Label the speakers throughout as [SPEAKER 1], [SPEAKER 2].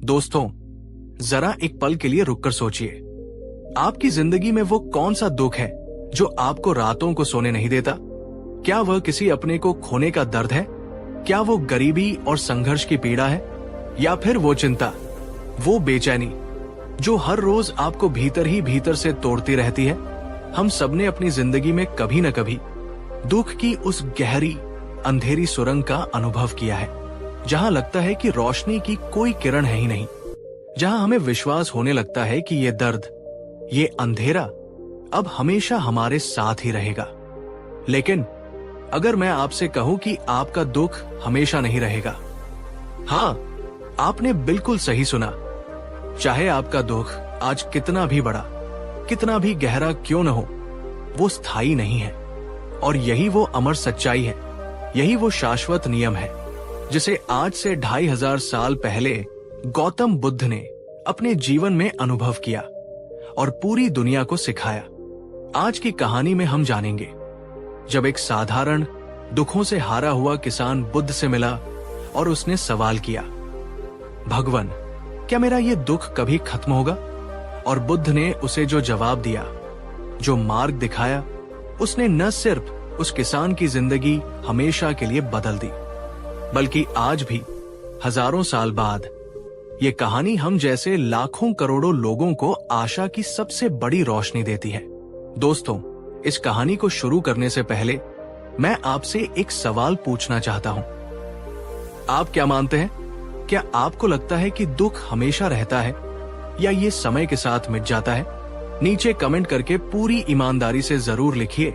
[SPEAKER 1] दोस्तों, जरा एक पल के लिए रुककर सोचिए, आपकी जिंदगी में वो कौन सा दुख है जो आपको रातों को सोने नहीं देता? क्या वह किसी अपने को खोने का दर्द है? क्या वो गरीबी और संघर्ष की पीड़ा है? या फिर वो चिंता, वो बेचैनी जो हर रोज आपको भीतर ही भीतर से तोड़ती रहती है? हम सबने अपनी जिंदगी में कभी न कभी दुख की उस गहरी अंधेरी सुरंग का अनुभव किया है, जहां लगता है कि रोशनी की कोई किरण है ही नहीं, जहां हमें विश्वास होने लगता है कि ये दर्द, ये अंधेरा अब हमेशा हमारे साथ ही रहेगा। लेकिन अगर मैं आपसे कहूं कि आपका दुख हमेशा नहीं रहेगा, हाँ, आपने बिल्कुल सही सुना। चाहे आपका दुख आज कितना भी बड़ा, कितना भी गहरा क्यों न हो, वो स्थायी नहीं है। और यही वो अमर सच्चाई है, यही वो शाश्वत नियम है जिसे आज से 2500 साल पहले गौतम बुद्ध ने अपने जीवन में अनुभव किया और पूरी दुनिया को सिखाया। आज की कहानी में हम जानेंगे, जब एक साधारण दुखों से हारा हुआ किसान बुद्ध से मिला और उसने सवाल किया, भगवान, क्या मेरा ये दुख कभी खत्म होगा? और बुद्ध ने उसे जो जवाब दिया, जो मार्ग दिखाया, उसने न सिर्फ उस किसान की जिंदगी हमेशा के लिए बदल दी, बल्कि आज भी हजारों साल बाद ये कहानी हम जैसे लाखों करोड़ों लोगों को आशा की सबसे बड़ी रोशनी देती है। दोस्तों, इस कहानी को शुरू करने से पहले मैं आपसे एक सवाल पूछना चाहता हूं। आप क्या मानते हैं? क्या आपको लगता है कि दुख हमेशा रहता है या ये समय के साथ मिट जाता है? नीचे कमेंट करके पूरी ईमानदारी से जरूर लिखिए,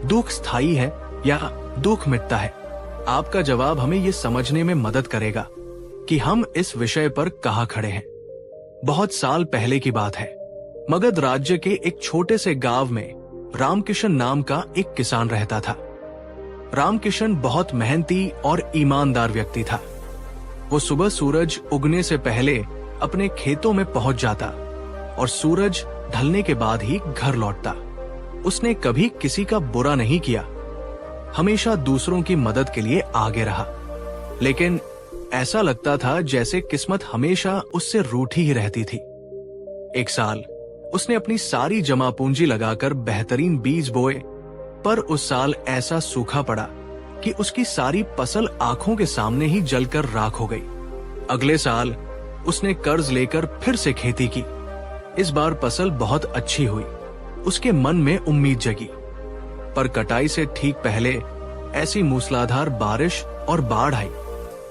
[SPEAKER 1] दुख स्थायी है या दुख मिटता है? आपका जवाब हमें ये समझने में मदद करेगा कि हम इस विषय पर कहां खड़े हैं। बहुत साल पहले की बात है। मगध राज्य के एक छोटे से गांव में रामकिशन नाम का एक किसान रहता था। रामकिशन बहुत मेहनती और ईमानदार व्यक्ति था। वो सुबह सूरज उगने से पहले अपने खेतों में पहुंच जाता और सूरज ढलने के बाद ही घर लौटता। उसने कभी किसी का बुरा नहीं किया, हमेशा दूसरों की मदद के लिए आगे रहा। लेकिन ऐसा लगता था जैसे किस्मत हमेशा उससे रूठी ही रहती थी। एक साल उसने अपनी सारी जमा पूंजी लगाकर बेहतरीन बीज बोए, पर उस साल ऐसा सूखा पड़ा कि उसकी सारी फसल आंखों के सामने ही जलकर राख हो गई। अगले साल उसने कर्ज लेकर फिर से खेती की। इस बार फसल बहुत अच्छी हुई। उसके मन में उम्मीद जगी, पर कटाई से ठीक पहले ऐसी मूसलाधार बारिश और बाढ़ आई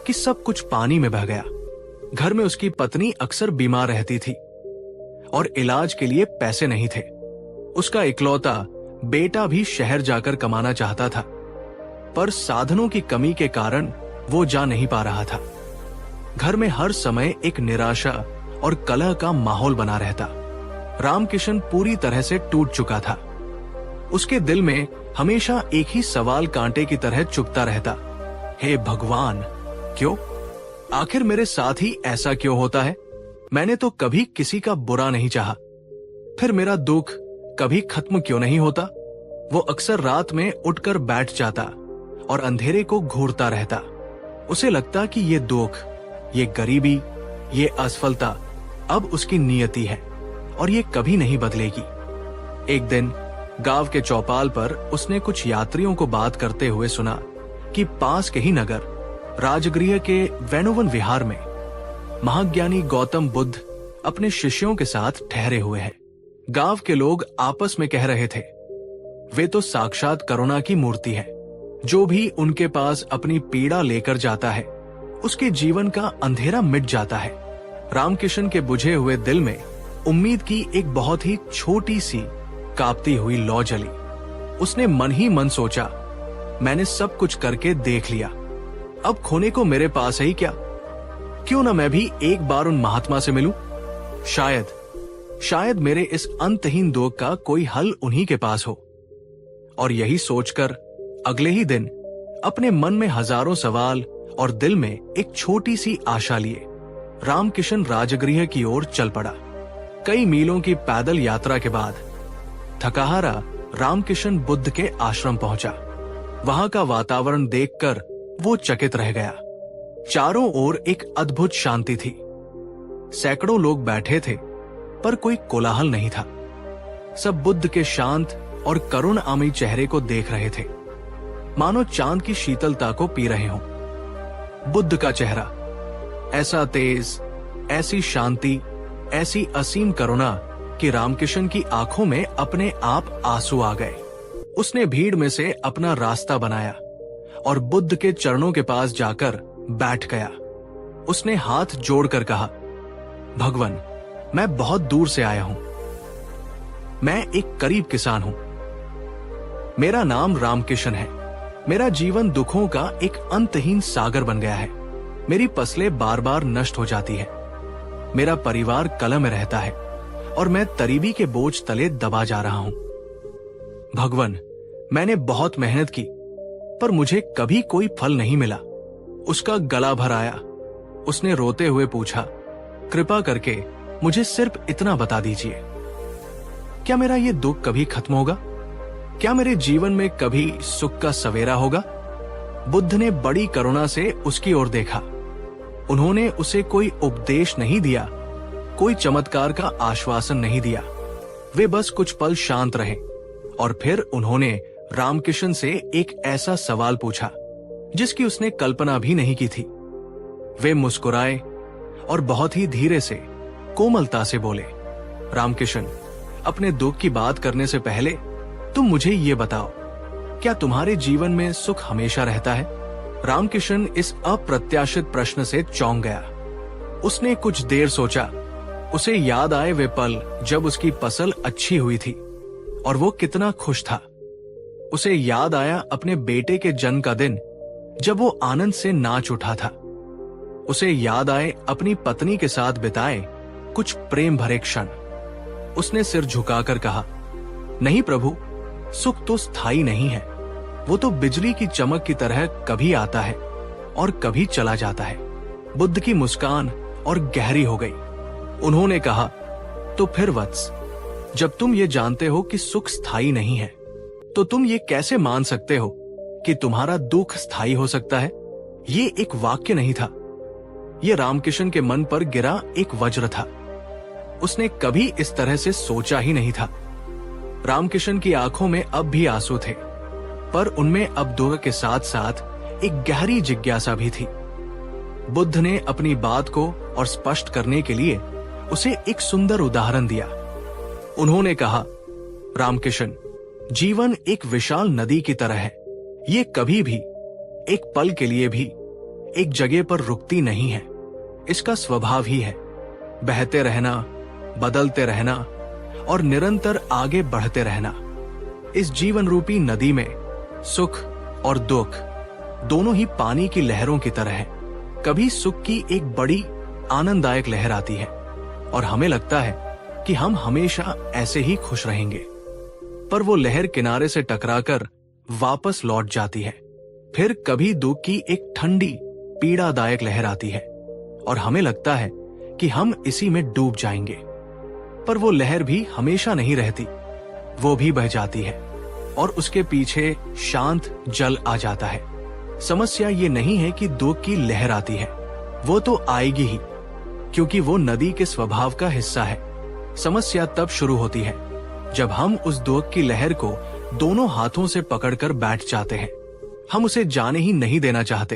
[SPEAKER 1] कि सब कुछ पानी में बह गया। घर में उसकी पत्नी अक्सर बीमार रहती थी और इलाज के लिए पैसे नहीं थे। उसका इकलौता बेटा भी शहर जाकर कमाना चाहता था, पर साधनों की कमी के कारण वो जा नहीं पा रहा था। घर में हर समय एक निराशा और कलह का माहौल बना रहता। रामकिशन पूरी तरह से टूट चुका था। उसके दिल में हमेशा एक ही सवाल कांटे की तरह चुभता रहता, हे भगवान, क्यों? आखिर मेरे साथ ही ऐसा क्यों होता है? मैंने तो कभी किसी का बुरा नहीं चाहा। फिर मेरा दुख कभी खत्म क्यों नहीं होता? वो अक्सर रात में उठकर बैठ जाता और अंधेरे को घूरता रहता। उसे लगता कि ये दुख, ये गरीबी, ये असफलता अब उसकी नियति है और ये कभी नहीं बदलेगी। एक दिन गांव के चौपाल पर उसने कुछ यात्रियों को बात करते हुए सुना कि पास के ही नगर राजगृह के वैनोवन विहार में महाज्ञानी गौतम बुद्ध अपने शिष्यों के साथ ठहरे हुए हैं। गांव के लोग आपस में कह रहे थे, वे तो साक्षात करुणा की मूर्ति है। जो भी उनके पास अपनी पीड़ा लेकर जाता है, उसके जीवन का अंधेरा मिट जाता है। रामकिशन के बुझे हुए दिल में उम्मीद की एक बहुत ही छोटी सी कांपती हुई लौ जली। उसने मन ही मन सोचा, मैंने सब कुछ करके देख लिया, अब खोने को मेरे पास है ही क्या? क्यों ना मैं भी एक बार उन महात्मा से मिलूं? शायद मेरे इस अंतहीन दुख का कोई हल उन्हीं के पास हो। और यही सोचकर अगले ही दिन अपने मन में हजारों सवाल और दिल में एक छोटी सी आशा लिए रामकिशन राजगृह की ओर चल पड़ा। कई मीलों की पैदल यात्रा के बाद थकाहारा रामकिशन बुद्ध के आश्रम पहुंचा। वहां का वातावरण देखकर वो चकित रह गया। चारों ओर एक अद्भुत शांति थी। सैकड़ों लोग बैठे थे, पर कोई कोलाहल नहीं था। सब बुद्ध के शांत और करुणामयी चेहरे को देख रहे थे, मानो चांद की शीतलता को पी रहे हों। बुद्ध का चेहरा ऐसा तेज, ऐसी शांति, ऐसी असीम करुणा कि रामकिशन की आंखों में अपने आप आंसू आ गए। उसने भीड़ में से अपना रास्ता बनाया और बुद्ध के चरणों के पास जाकर बैठ गया। उसने हाथ जोड़कर कहा, भगवान, मैं बहुत दूर से आया हूं। मैं एक गरीब किसान हूं। मेरा नाम रामकिशन है। मेरा जीवन दुखों का एक अंतहीन सागर बन गया है। मेरी फसलें बार बार नष्ट हो जाती है। मेरा परिवार कलह में रहता है और मैं गरीबी के बोझ तले दबा जा रहा हूं। भगवान, मैंने बहुत मेहनत की, पर मुझे कभी कोई फल नहीं मिला। उसका गला भर आया। उसने रोते हुए पूछा, कृपा करके मुझे सिर्फ इतना बता दीजिए, क्या मेरा ये दुख कभी खत्म होगा? क्या मेरे जीवन में कभी सुख का सवेरा होगा? बुद्ध ने बड़ी करुणा से उसकी ओर देखा। उन्होंने उसे कोई उपदेश नहीं दिया, कोई चमत्कार का आश्वासन नहीं दिया। वे बस कुछ पल शांत रहे और फिर उन्होंने रामकिशन से एक ऐसा सवाल पूछा जिसकी उसने कल्पना भी नहीं की थी। वे मुस्कुराए और बहुत ही धीरे से, कोमलता से बोले, रामकिशन, अपने दुख की बात करने से पहले तुम मुझे ये बताओ, क्या तुम्हारे जीवन में सुख हमेशा रहता है? रामकिशन इस अप्रत्याशित प्रश्न से चौंक गया। उसने कुछ देर सोचा। उसे याद आए वे पल जब उसकी फसल अच्छी हुई थी और वो कितना खुश था। उसे याद आया अपने बेटे के जन्म का दिन जब वो आनंद से नाच उठा था। उसे याद आए अपनी पत्नी के साथ बिताए कुछ प्रेम भरे क्षण। उसने सिर झुकाकर कहा, नहीं प्रभु, सुख तो स्थायी नहीं है। वो तो बिजली की चमक की तरह कभी आता है और कभी चला जाता है। बुद्ध की मुस्कान और गहरी हो गई। उन्होंने कहा, तो फिर वत्स, जब तुम ये जानते हो कि सुख स्थायी नहीं है, तो तुम ये कैसे मान सकते हो कि तुम्हारा दुख स्थायी हो सकता है? ये एक वाक्य नहीं था, ये रामकिशन के मन पर गिरा एक वज्र था। उसने कभी इस तरह से सोचा ही नहीं था। रामकिशन की आंखों में अब भी आंसू थे, पर उनमें अब दुख के साथ साथ एक गहरी जिज्ञासा भी थी। बुद्ध ने अपनी बात को और स्पष्ट करने के लिए उसे एक सुंदर उदाहरण दिया। उन्होंने कहा, रामकिशन, जीवन एक विशाल नदी की तरह है। ये कभी भी, एक पल के लिए भी, एक जगह पर रुकती नहीं है। इसका स्वभाव ही है बहते रहना, बदलते रहना और निरंतर आगे बढ़ते रहना। इस जीवन रूपी नदी में सुख और दुख दोनों ही पानी की लहरों की तरह है। कभी सुख की एक बड़ी आनंददायक लहर आती है और हमें लगता है कि हम हमेशा ऐसे ही खुश रहेंगे, पर वो लहर किनारे से टकराकर वापस लौट जाती है। फिर कभी दुख की एक ठंडी पीड़ादायक लहर आती है और हमें लगता है कि हम इसी में डूब जाएंगे, पर वो लहर भी हमेशा नहीं रहती। वो भी बह जाती है और उसके पीछे शांत जल आ जाता है। समस्या ये नहीं है कि दुख की लहर आती है, वो तो आएगी ही, क्योंकि वो नदी के स्वभाव का हिस्सा है। समस्या तब शुरू होती है जब हम उस दुख की लहर को दोनों हाथों से पकड़कर बैठ जाते हैं। हम उसे जाने ही नहीं देना चाहते।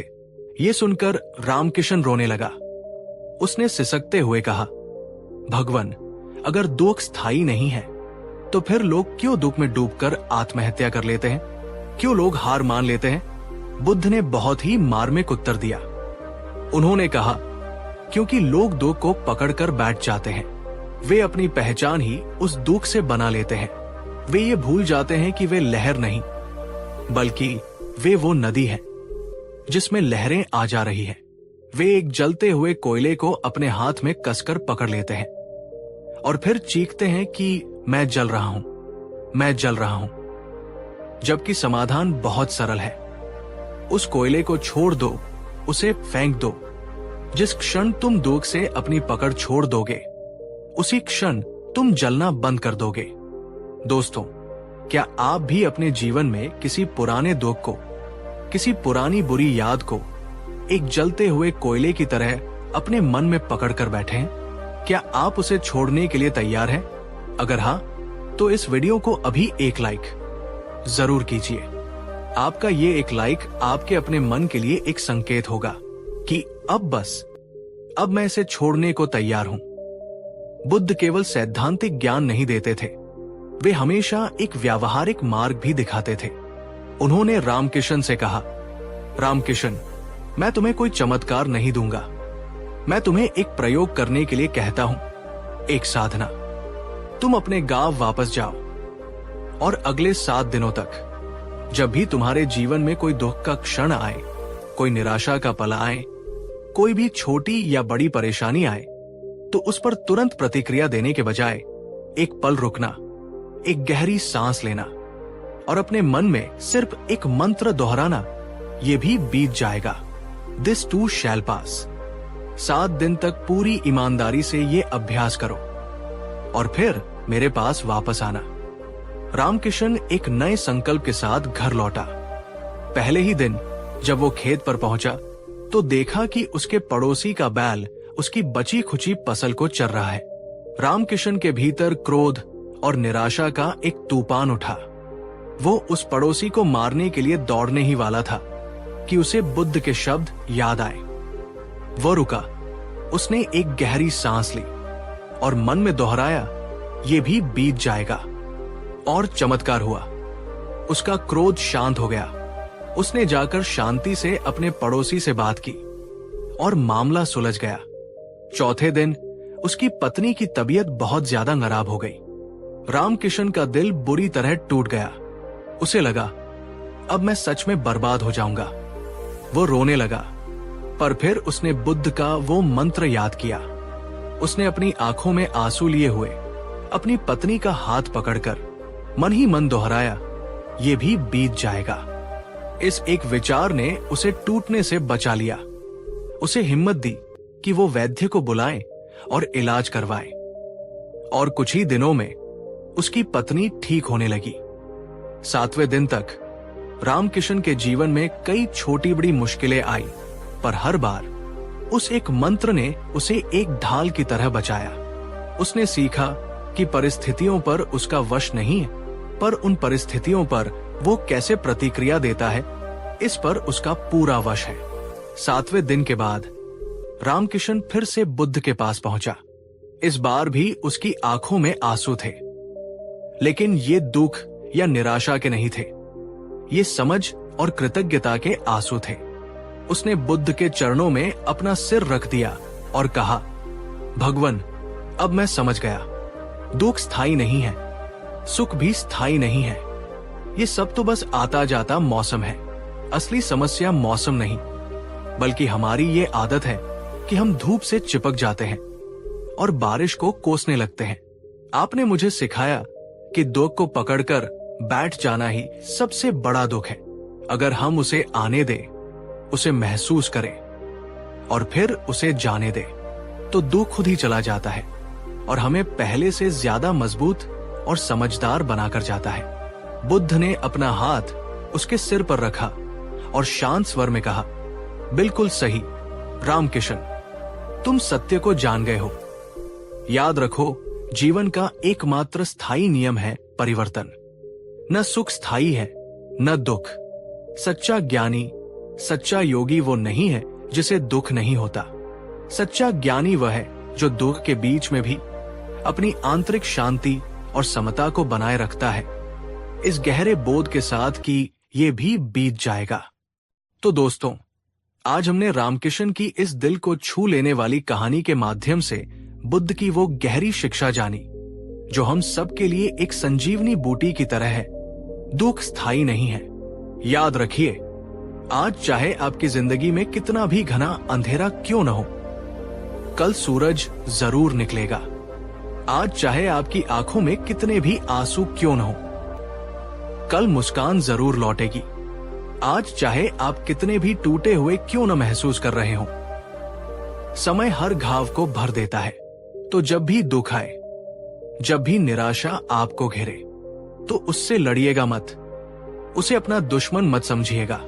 [SPEAKER 1] ये सुनकर रामकिशन रोने लगा। उसने सिसकते हुए कहा, भगवान, अगर दुख स्थायी नहीं है तो फिर लोग क्यों दुख में डूबकर आत्महत्या कर लेते हैं? क्यों लोग हार मान लेते हैं? बुद्ध ने बहुत ही मार्मिक उत्तर दिया। उन्होंने कहा, क्योंकि लोग दुख को पकड़कर बैठ जाते हैं। वे अपनी पहचान ही उस दुख से बना लेते हैं। वे ये भूल जाते हैं कि वे लहर नहीं, बल्कि वे वो नदी है जिसमें लहरें आ जा रही है। वे एक जलते हुए कोयले को अपने हाथ में कसकर पकड़ लेते हैं और फिर चीखते हैं कि मैं जल रहा हूं, मैं जल रहा हूं। जबकि समाधान बहुत सरल है। उस कोयले को छोड़ दो, उसे फेंक दो। जिस क्षण तुम दुख से अपनी पकड़ छोड़ दोगे, उसी क्षण तुम जलना बंद कर दोगे। दोस्तों, क्या आप भी अपने जीवन में किसी पुराने दुख को, किसी पुरानी बुरी याद को एक जलते हुए कोयले की तरह अपने मन में पकड़ कर बैठे हैं? क्या आप उसे छोड़ने के लिए तैयार हैं? अगर हाँ, तो इस वीडियो को अभी एक लाइक जरूर कीजिए। आपका ये एक लाइक आपके अपने मन के लिए एक संकेत होगा कि अब मैं इसे छोड़ने को तैयार हूं। बुद्ध केवल सैद्धांतिक ज्ञान नहीं देते थे, वे हमेशा एक व्यावहारिक मार्ग भी दिखाते थे। उन्होंने रामकिशन से कहा, रामकिशन, मैं तुम्हें कोई चमत्कार नहीं दूंगा, मैं तुम्हें एक प्रयोग करने के लिए कहता हूं, एक साधना। तुम अपने गांव वापस जाओ और अगले 7 दिनों तक जब भी तुम्हारे जीवन में कोई दुख का क्षण आए, कोई निराशा का पल आए, कोई भी छोटी या बड़ी परेशानी आए, तो उस पर तुरंत प्रतिक्रिया देने के बजाय एक पल रुकना, एक गहरी सांस लेना और अपने मन में सिर्फ एक मंत्र दोहराना, ये भी बीत जाएगा। दिस टू शैल पास। 7 दिन तक पूरी ईमानदारी से ये अभ्यास करो और फिर मेरे पास वापस आना। रामकिशन एक नए संकल्प के साथ घर लौटा। पहले ही दिन जब वो खेत पर पहुंचा तो देखा कि उसके पड़ोसी का बैल उसकी बची खुची फसल को चर रहा है। रामकिशन के भीतर क्रोध और निराशा का एक तूफान उठा। वो उस पड़ोसी को मारने के लिए दौड़ने ही वाला था कि उसे बुद्ध के शब्द याद आए। वो रुका, उसने एक गहरी सांस ली और मन में दोहराया, ये भी बीत जाएगा। और चमत्कार हुआ, उसका क्रोध शांत हो गया। उसने जाकर शांति से अपने पड़ोसी से बात की और मामला सुलझ गया। चौथे दिन उसकी पत्नी की तबीयत बहुत ज्यादा खराब हो गई। रामकिशन का दिल बुरी तरह टूट गया। उसे लगा, अब मैं सच में बर्बाद हो जाऊंगा। वो रोने लगा, पर फिर उसने बुद्ध का वो मंत्र याद किया। उसने अपनी आंखों में आंसू लिए हुए अपनी पत्नी का हाथ पकड़कर मन ही मन दोहराया, ये भी बीत जाएगा। इस एक विचार ने उसे टूटने से बचा लिया। उसे हिम्मत दी कि वो वैद्य को बुलाए और इलाज करवाए। और कुछ ही दिनों में उसकी पत्नी ठीक होने लगी। 7वें दिन तक रामकिशन के जीवन में कई छोटी बड़ी मुश्किलें आई, पर हर बार उस एक मंत्र ने उसे एक ढाल की तरह बचाया। उसने सीखा कि परिस्थितियों पर उसका वश नहीं है, पर उन परिस्थितियों पर वो कैसे प्रतिक्रिया देता है, इस पर उसका पूरा वश है। 7वें दिन के बाद रामकिशन फिर से बुद्ध के पास पहुंचा। इस बार भी उसकी आंखों में आंसू थे, लेकिन ये दुख या निराशा के नहीं थे, ये समझ और कृतज्ञता के आंसू थे। उसने बुद्ध के चरणों में अपना सिर रख दिया और कहा, भगवन, अब मैं समझ गया, दुख स्थायी नहीं है, सुख भी स्थायी नहीं है। ये सब तो बस आता जाता मौसम है। असली समस्या मौसम नहीं, बल्कि हमारी ये आदत है कि हम धूप से चिपक जाते हैं और बारिश को कोसने लगते हैं। आपने मुझे सिखाया कि दुख को पकड़कर बैठ जाना ही सबसे बड़ा दुख है। अगर हम उसे आने दें, उसे महसूस करें और फिर उसे जाने दें, तो दुख खुद ही चला जाता है और हमें पहले से ज्यादा मजबूत और समझदार बनाकर जाता है। बुद्ध ने अपना हाथ उसके सिर पर रखा और शांत स्वर में कहा, बिल्कुल सही रामकिशन, तुम सत्य को जान गए हो। याद रखो, जीवन का एकमात्र स्थायी नियम है परिवर्तन। न सुख स्थायी है, न दुख। सच्चा ज्ञानी, सच्चा योगी वो नहीं है जिसे दुख नहीं होता। सच्चा ज्ञानी वह है जो दुख के बीच में भी अपनी आंतरिक शांति और समता को बनाए रखता है, इस गहरे बोध के साथ कि ये भी बीत जाएगा। तो दोस्तों, आज हमने रामकिशन की इस दिल को छू लेने वाली कहानी के माध्यम से बुद्ध की वो गहरी शिक्षा जानी जो हम सब के लिए एक संजीवनी बूटी की तरह है। दुख स्थायी नहीं है। याद रखिए, आज चाहे आपकी जिंदगी में कितना भी घना अंधेरा क्यों न हो, कल सूरज जरूर निकलेगा। आज चाहे आपकी आंखों में कितने भी आंसू क्यों न हो, कल मुस्कान जरूर लौटेगी। आज चाहे आप कितने भी टूटे हुए क्यों न महसूस कर रहे हो, समय हर घाव को भर देता है। तो जब भी दुख आए, जब भी निराशा आपको घेरे, तो उससे लड़िएगा मत, उसे अपना दुश्मन मत समझिएगा।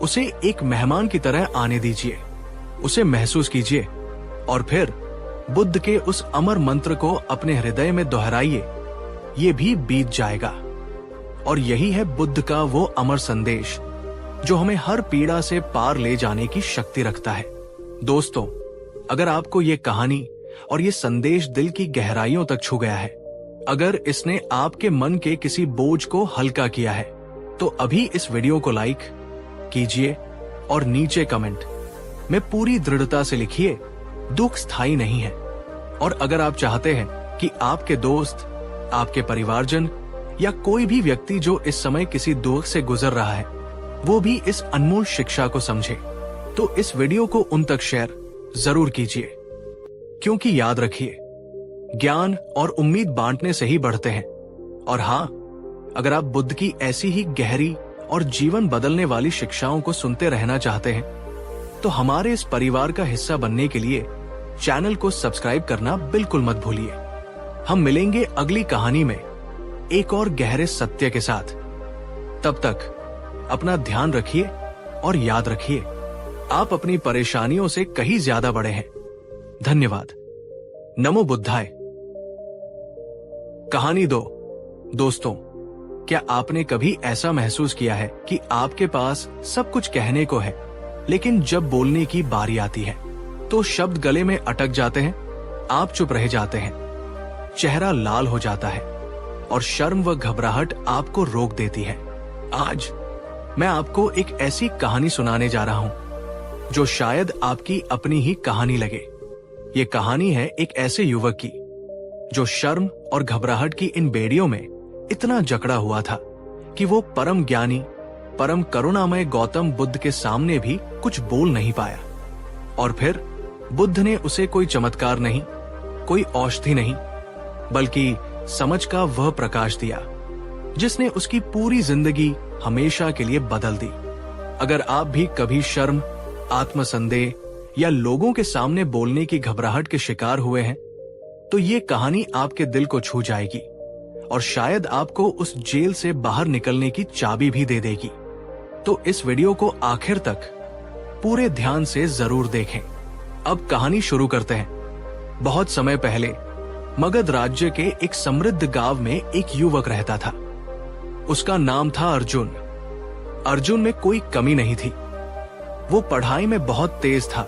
[SPEAKER 1] उसे एक मेहमान की तरह आने दीजिए, उसे महसूस कीजिए और फिर बुद्ध के उस अमर मंत्र को अपने हृदय में दोहराइए, ये भी बीत जाएगा। और यही है बुद्ध का वो अमर संदेश जो हमें हर पीड़ा से पार ले जाने की शक्ति रखता है। दोस्तों, अगर आपको ये कहानी और ये संदेश दिल की गहराइयों तक छू गया है, अगर इसने आपके मन के किसी बोझ को हल्का किया है, तो अभी इस वीडियो को लाइक कीजिए और नीचे कमेंट में पूरी दृढ़ता से लिखिए, दुख स्थायी नहीं है। और अगर आप चाहते हैं कि आपके दोस्त, आपके परिवारजन या कोई भी व्यक्ति जो इस समय किसी दुख से गुजर रहा है, वो भी इस अनमोल शिक्षा को समझे, तो इस वीडियो को उन तक शेयर जरूर कीजिए। क्योंकि याद रखिए, ज्ञान और उम्मीद बांटने से ही बढ़ते हैं। और हाँ, अगर आप बुद्ध की ऐसी ही गहरी और जीवन बदलने वाली शिक्षाओं को सुनते रहना चाहते हैं, तो हमारे इस परिवार का हिस्सा बनने के लिए चैनल को सब्सक्राइब करना बिल्कुल मत भूलिए। हम मिलेंगे अगली कहानी में एक और गहरे सत्य के साथ। तब तक अपना ध्यान रखिए और याद रखिए, आप अपनी परेशानियों से कहीं ज्यादा बड़े हैं। धन्यवाद। नमो बुद्धाय। कहानी 2। दोस्तों, क्या आपने कभी ऐसा महसूस किया है कि आपके पास सब कुछ कहने को है, लेकिन जब बोलने की बारी आती है तो शब्द गले में अटक जाते हैं, आप चुप रह जाते हैं, चेहरा लाल हो जाता है और शर्म व घबराहट आपको रोक देती है। आज मैं आपको एक ऐसी कहानी सुनाने जा रहा हूं जो शायद आपकी अपनी ही कहानी लगे। ये कहानी है एक ऐसे युवक की जो शर्म और घबराहट की इन बेड़ियों में इतना जकड़ा हुआ था कि वो परम ज्ञानी, परम करुणामय गौतम बुद्ध के सामने भी कुछ बोल नहीं पाया। और फिर बुद्ध ने उसे कोई चमत्कार नहीं, कोई औषधि नहीं, बल्कि समझ का वह प्रकाश दिया जिसने उसकी पूरी जिंदगी हमेशा के लिए बदल दी। अगर आप भी कभी शर्म, आत्मसंदेह या लोगों के सामने बोलने की घबराहट के शिकार हुए हैं, तो ये कहानी आपके दिल को छू जाएगी और शायद आपको उस जेल से बाहर निकलने की चाबी भी दे देगी। तो इस वीडियो को आखिर तक पूरे ध्यान से जरूर देखें। अब कहानी शुरू करते हैं। बहुत समय पहले मगध राज्य के एक समृद्ध गांव में एक युवक रहता था। उसका नाम था अर्जुन। अर्जुन में कोई कमी नहीं थी। वो पढ़ाई में बहुत तेज था।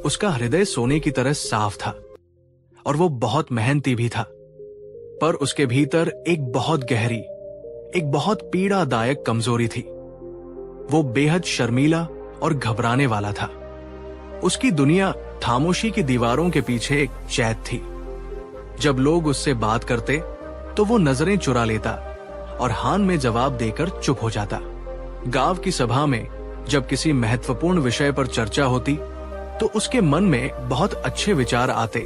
[SPEAKER 1] उसका हृदय सोने की तरह साफ था और वो बहुत मेहनती भी था। पर उसके भीतर एक बहुत गहरी, एक बहुत पीड़ादायक कमजोरी थी। वो बेहद शर्मीला और घबराने वाला था। उसकी दुनिया खामोशी की दीवारों के पीछे एक चैत थी। जब लोग उससे बात करते तो वो नजरें चुरा लेता और हान में जवाब देकर चुप हो जाता। गांव की सभा में जब किसी महत्वपूर्ण विषय पर चर्चा होती तो उसके मन में बहुत अच्छे विचार आते,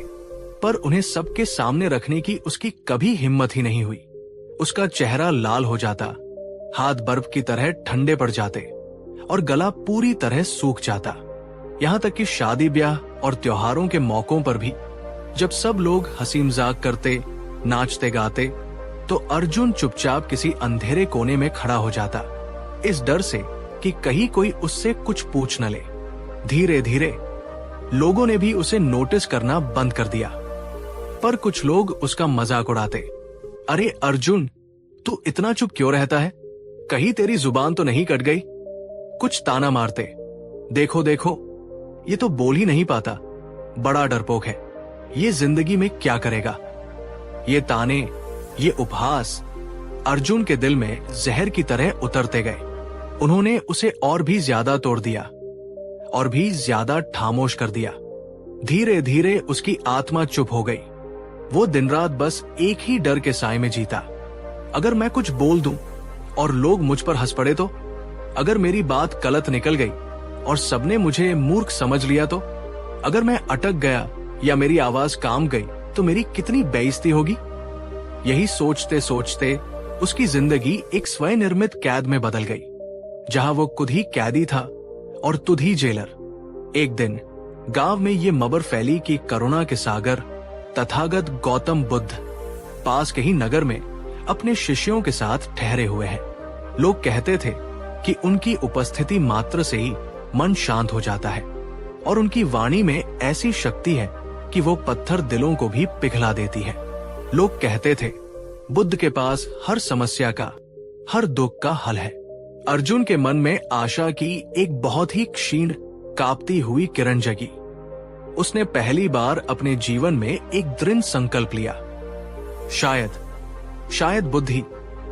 [SPEAKER 1] पर उन्हें सबके सामने रखने की उसकी कभी हिम्मत ही नहीं हुई। उसका चेहरा लाल हो जाता, हाथ बर्फ की तरह ठंडे पड़ जाते और गला पूरी तरह सूख जाता। यहाँ तक कि शादी ब्याह और त्योहारों के मौकों पर भी जब सब लोग हंसी मजाक करते, नाचते गाते, तो अर्जुन चुपचाप किसी अंधेरे कोने में खड़ा हो जाता, इस डर से कि कहीं कोई उससे कुछ पूछ न ले। धीरे धीरे लोगों ने भी उसे नोटिस करना बंद कर दिया, पर कुछ लोग उसका मजाक उड़ाते। अरे अर्जुन, तू इतना चुप क्यों रहता है? कहीं तेरी जुबान तो नहीं कट गई? कुछ ताना मारते, देखो देखो, ये तो बोल ही नहीं पाता, बड़ा डरपोक है, ये जिंदगी में क्या करेगा। ये ताने, ये उपहास अर्जुन के दिल में जहर की तरह उतरते गए। उन्होंने उसे और भी ज्यादा तोड़ दिया और भी ज्यादा खामोश कर दिया। धीरे धीरे उसकी आत्मा चुप हो गई। वो दिन रात बस एक ही डर के साए में जीता। अगर मैं कुछ बोल दूं और लोग मुझ पर हंस पड़े तो? अगर मेरी बात गलत निकल गई और सबने मुझे मूर्ख समझ लिया तो? अगर मैं अटक गया या मेरी आवाज काम गई तो मेरी कितनी बेइज्जती होगी। यही सोचते सोचते उसकी जिंदगी एक स्वयं निर्मित कैद में बदल गई, जहां वो खुद ही कैदी था और तुध ही जेलर। एक दिन गांव में ये मबर फैली कि करुणा के सागर तथागत गौतम बुद्ध पास के ही नगर में अपने शिष्यों के साथ ठहरे हुए हैं। लोग कहते थे कि उनकी उपस्थिति मात्र से ही मन शांत हो जाता है और उनकी वाणी में ऐसी शक्ति है कि वो पत्थर दिलों को भी पिघला देती है। लोग कहते थे बुद्ध के पास हर समस्या का, हर दुख का हल है। अर्जुन के मन में आशा की एक बहुत ही क्षीण, कांपती हुई किरण जगी। उसने पहली बार अपने जीवन में एक दृढ़ संकल्प लिया, शायद बुद्ध ही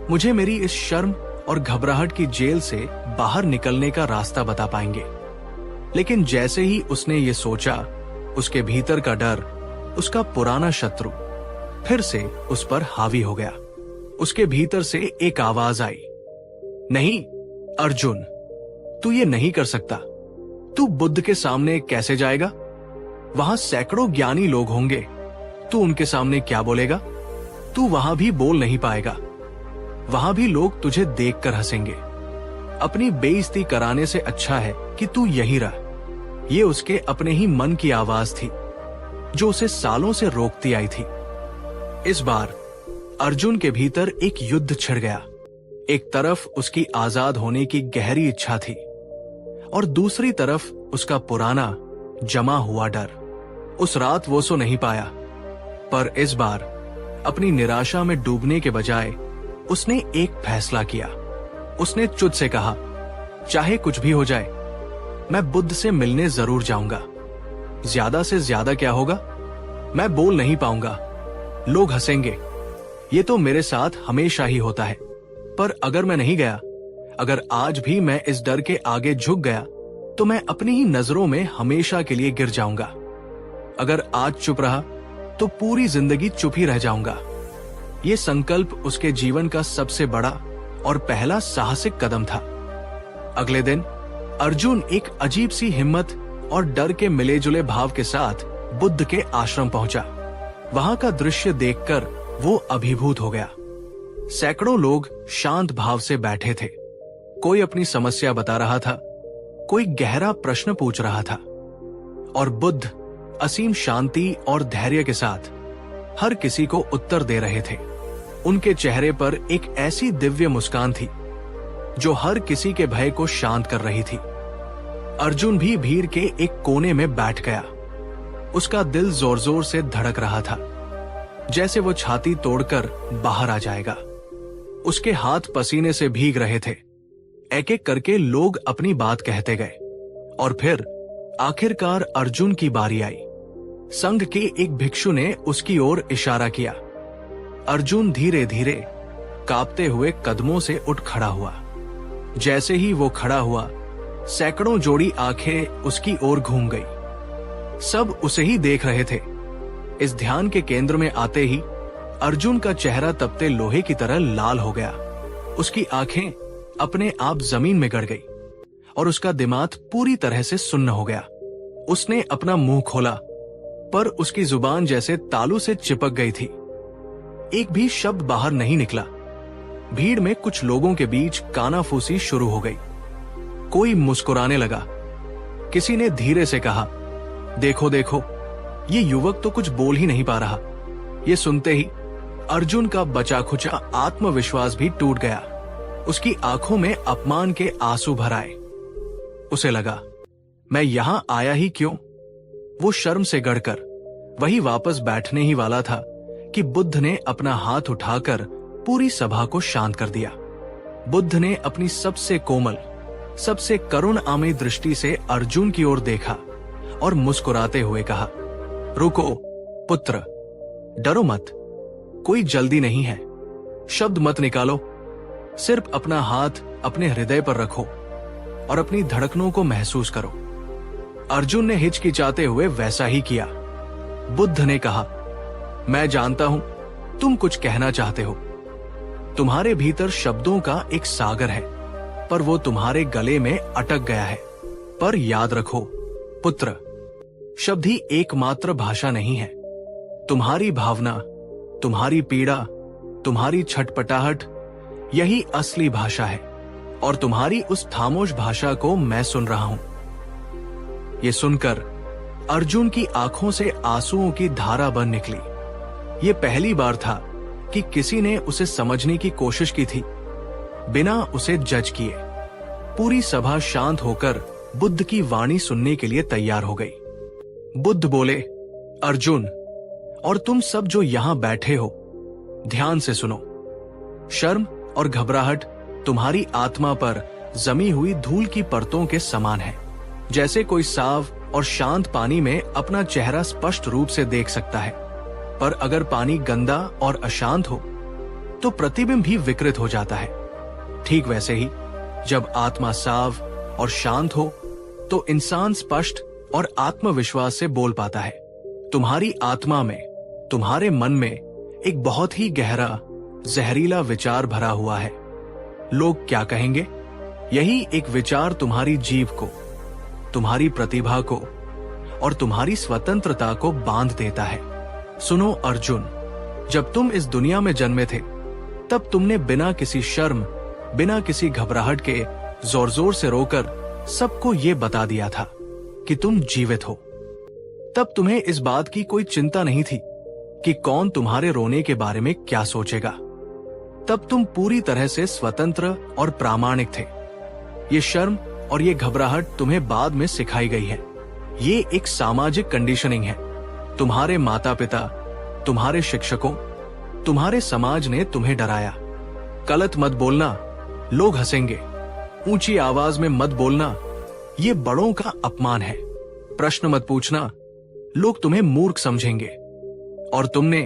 [SPEAKER 1] मुझे मेरी इस शर्म और घबराहट की जेल से बाहर निकलने का रास्ता बता पाएंगे। लेकिन जैसे ही उसने ये सोचा, उसके भीतर का डर, उसका पुराना शत्रु फिर से उस पर हावी हो गया। उसके भीतर से एक आवाज आई, नहीं अर्जुन, तू ये नहीं कर सकता। तू बुद्ध के सामने कैसे जाएगा? वहां सैकड़ों ज्ञानी लोग होंगे, तू उनके सामने क्या बोलेगा? तू वहां भी बोल नहीं पाएगा। वहां भी लोग तुझे देखकर हंसेंगे। अपनी बेइज्जती कराने से अच्छा है कि तू यहीं रह। ये उसके अपने ही मन की आवाज थी, जो उसे सालों से रोकती आई थी। इस बार अर्जुन के भीतर एक युद्ध छिड़ गया। एक तरफ उसकी आजाद होने की गहरी इच्छा थी और दूसरी तरफ उसका पुराना जमा हुआ डर। उस रात वो सो नहीं पाया, पर इस बार अपनी निराशा में डूबने के बजाय उसने एक फैसला किया। उसने चुप से कहा, चाहे कुछ भी हो जाए, मैं बुद्ध से मिलने जरूर जाऊंगा। ज्यादा से ज्यादा क्या होगा? मैं बोल नहीं पाऊंगा, लोग हंसेंगे। ये तो मेरे साथ हमेशा ही होता है। पर अगर मैं नहीं गया, अगर आज भी मैं इस डर के आगे झुक गया, तो मैं अपनी ही नजरों में हमेशा के लिए गिर जाऊंगा। अगर आज चुप रहा, तो पूरी जिंदगी चुप ही रह जाऊंगा। ये संकल्प उसके जीवन का सबसे बड़ा और पहला साहसिक कदम था। अगले दिन अर्जुन एक अजीब सी हिम्मत और डर के मिले जुले भाव के साथ बुद्ध के आश्रम पहुंचा। वहां का दृश्य देखकर वो अभिभूत हो गया। सैकड़ों लोग शांत भाव से बैठे थे। कोई अपनी समस्या बता रहा था, कोई गहरा प्रश्न पूछ रहा था, और बुद्ध असीम शांति और धैर्य के साथ हर किसी को उत्तर दे रहे थे। उनके चेहरे पर एक ऐसी दिव्य मुस्कान थी जो हर किसी के भय को शांत कर रही थी। अर्जुन भी भीड़ के एक कोने में बैठ गया। उसका दिल जोर जोर से धड़क रहा था, जैसे वो छाती तोड़कर बाहर आ जाएगा। उसके हाथ पसीने से भीग रहे थे। एक एक करके लोग अपनी बात कहते गए और फिर आखिरकार अर्जुन की बारी आई। संघ के एक भिक्षु ने उसकी ओर इशारा किया। अर्जुन धीरे धीरे कांपते हुए कदमों से उठ खड़ा हुआ। जैसे ही वो खड़ा हुआ, सैकड़ों जोड़ी आंखें उसकी ओर घूम गई। सब उसे ही देख रहे थे। इस ध्यान के केंद्र में आते ही अर्जुन का चेहरा तपते लोहे की तरह लाल हो गया। उसकी आंखें अपने आप जमीन में गड़ गई और उसका दिमाग पूरी तरह से सुन्न हो गया। उसने अपना मुंह खोला, पर उसकी जुबान जैसे तालू से चिपक गई थी। एक भी शब्द बाहर नहीं निकला। भीड़ में कुछ लोगों के बीच कानाफूसी शुरू हो गई। कोई मुस्कुराने लगा। किसी ने धीरे से कहा, देखो देखो, ये युवक तो कुछ बोल ही नहीं पा रहा। ये सुनते ही अर्जुन का बचा खुचा आत्मविश्वास भी टूट गया। उसकी आंखों में अपमान के आंसू भर आए। उसे लगा, मैं यहां आया ही क्यों? वो शर्म से गड़कर वही वापस बैठने ही वाला था कि बुद्ध ने अपना हाथ उठाकर पूरी सभा को शांत कर दिया। बुद्ध ने अपनी सबसे कोमल, सबसे करुण आमी दृष्टि से अर्जुन की ओर देखा और मुस्कुराते हुए कहा, रुको पुत्र, डरो मत, कोई जल्दी नहीं है। शब्द मत निकालो, सिर्फ अपना हाथ अपने हृदय पर रखो और अपनी धड़कनों को महसूस करो। अर्जुन ने हिचकिचाते हुए वैसा ही किया। बुद्ध ने कहा, मैं जानता हूं तुम कुछ कहना चाहते हो। तुम्हारे भीतर शब्दों का एक सागर है, पर वो तुम्हारे गले में अटक गया है। पर याद रखो पुत्र, शब्द ही एकमात्र भाषा नहीं है। तुम्हारी भावना, तुम्हारी पीड़ा, तुम्हारी छटपटाहट, यही असली भाषा है। और तुम्हारी उस खामोश भाषा को मैं सुन रहा हूं। ये सुनकर अर्जुन की आंखों से आंसुओं की धारा बन निकली। ये पहली बार था कि किसी ने उसे समझने की कोशिश की थी, बिना उसे जज किए। पूरी सभा शांत होकर बुद्ध की वाणी सुनने के लिए तैयार हो गई। बुद्ध बोले, अर्जुन और तुम सब जो यहां बैठे हो, ध्यान से सुनो। शर्म और घबराहट तुम्हारी आत्मा पर जमी हुई धूल की परतों के समान है। जैसे कोई साफ और शांत पानी में अपना चेहरा स्पष्ट रूप से देख सकता है, पर अगर पानी गंदा और अशांत हो तो प्रतिबिंब भी विकृत हो जाता है। ठीक वैसे ही जब आत्मा साफ और शांत हो तो इंसान स्पष्ट और आत्मविश्वास से बोल पाता है। तुम्हारी आत्मा में, तुम्हारे मन में एक बहुत ही गहरा जहरीला विचार भरा हुआ है। लोग क्या कहेंगे? यही एक विचार तुम्हारी जीव को, तुम्हारी प्रतिभा को और तुम्हारी स्वतंत्रता को बांध देता है। सुनो अर्जुन, जब तुम इस दुनिया में जन्मे थे तब तुमने बिना किसी शर्म, बिना किसी घबराहट के जोर जोर से रोकर सबको ये बता दिया था कि तुम जीवित हो। तब तुम्हें इस बात की कोई चिंता नहीं थी कि कौन तुम्हारे रोने के बारे में क्या सोचेगा। तब तुम पूरी तरह से स्वतंत्र और प्रामाणिक थे। ये शर्म और ये घबराहट तुम्हें बाद में सिखाई गई है। ये एक सामाजिक कंडीशनिंग है। तुम्हारे माता पिता, तुम्हारे शिक्षकों, तुम्हारे समाज ने तुम्हें डराया। गलत मत बोलना, लोग हंसेंगे। ऊंची आवाज में मत बोलना, ये बड़ों का अपमान है। प्रश्न मत पूछना, लोग तुम्हें मूर्ख समझेंगे। और तुमने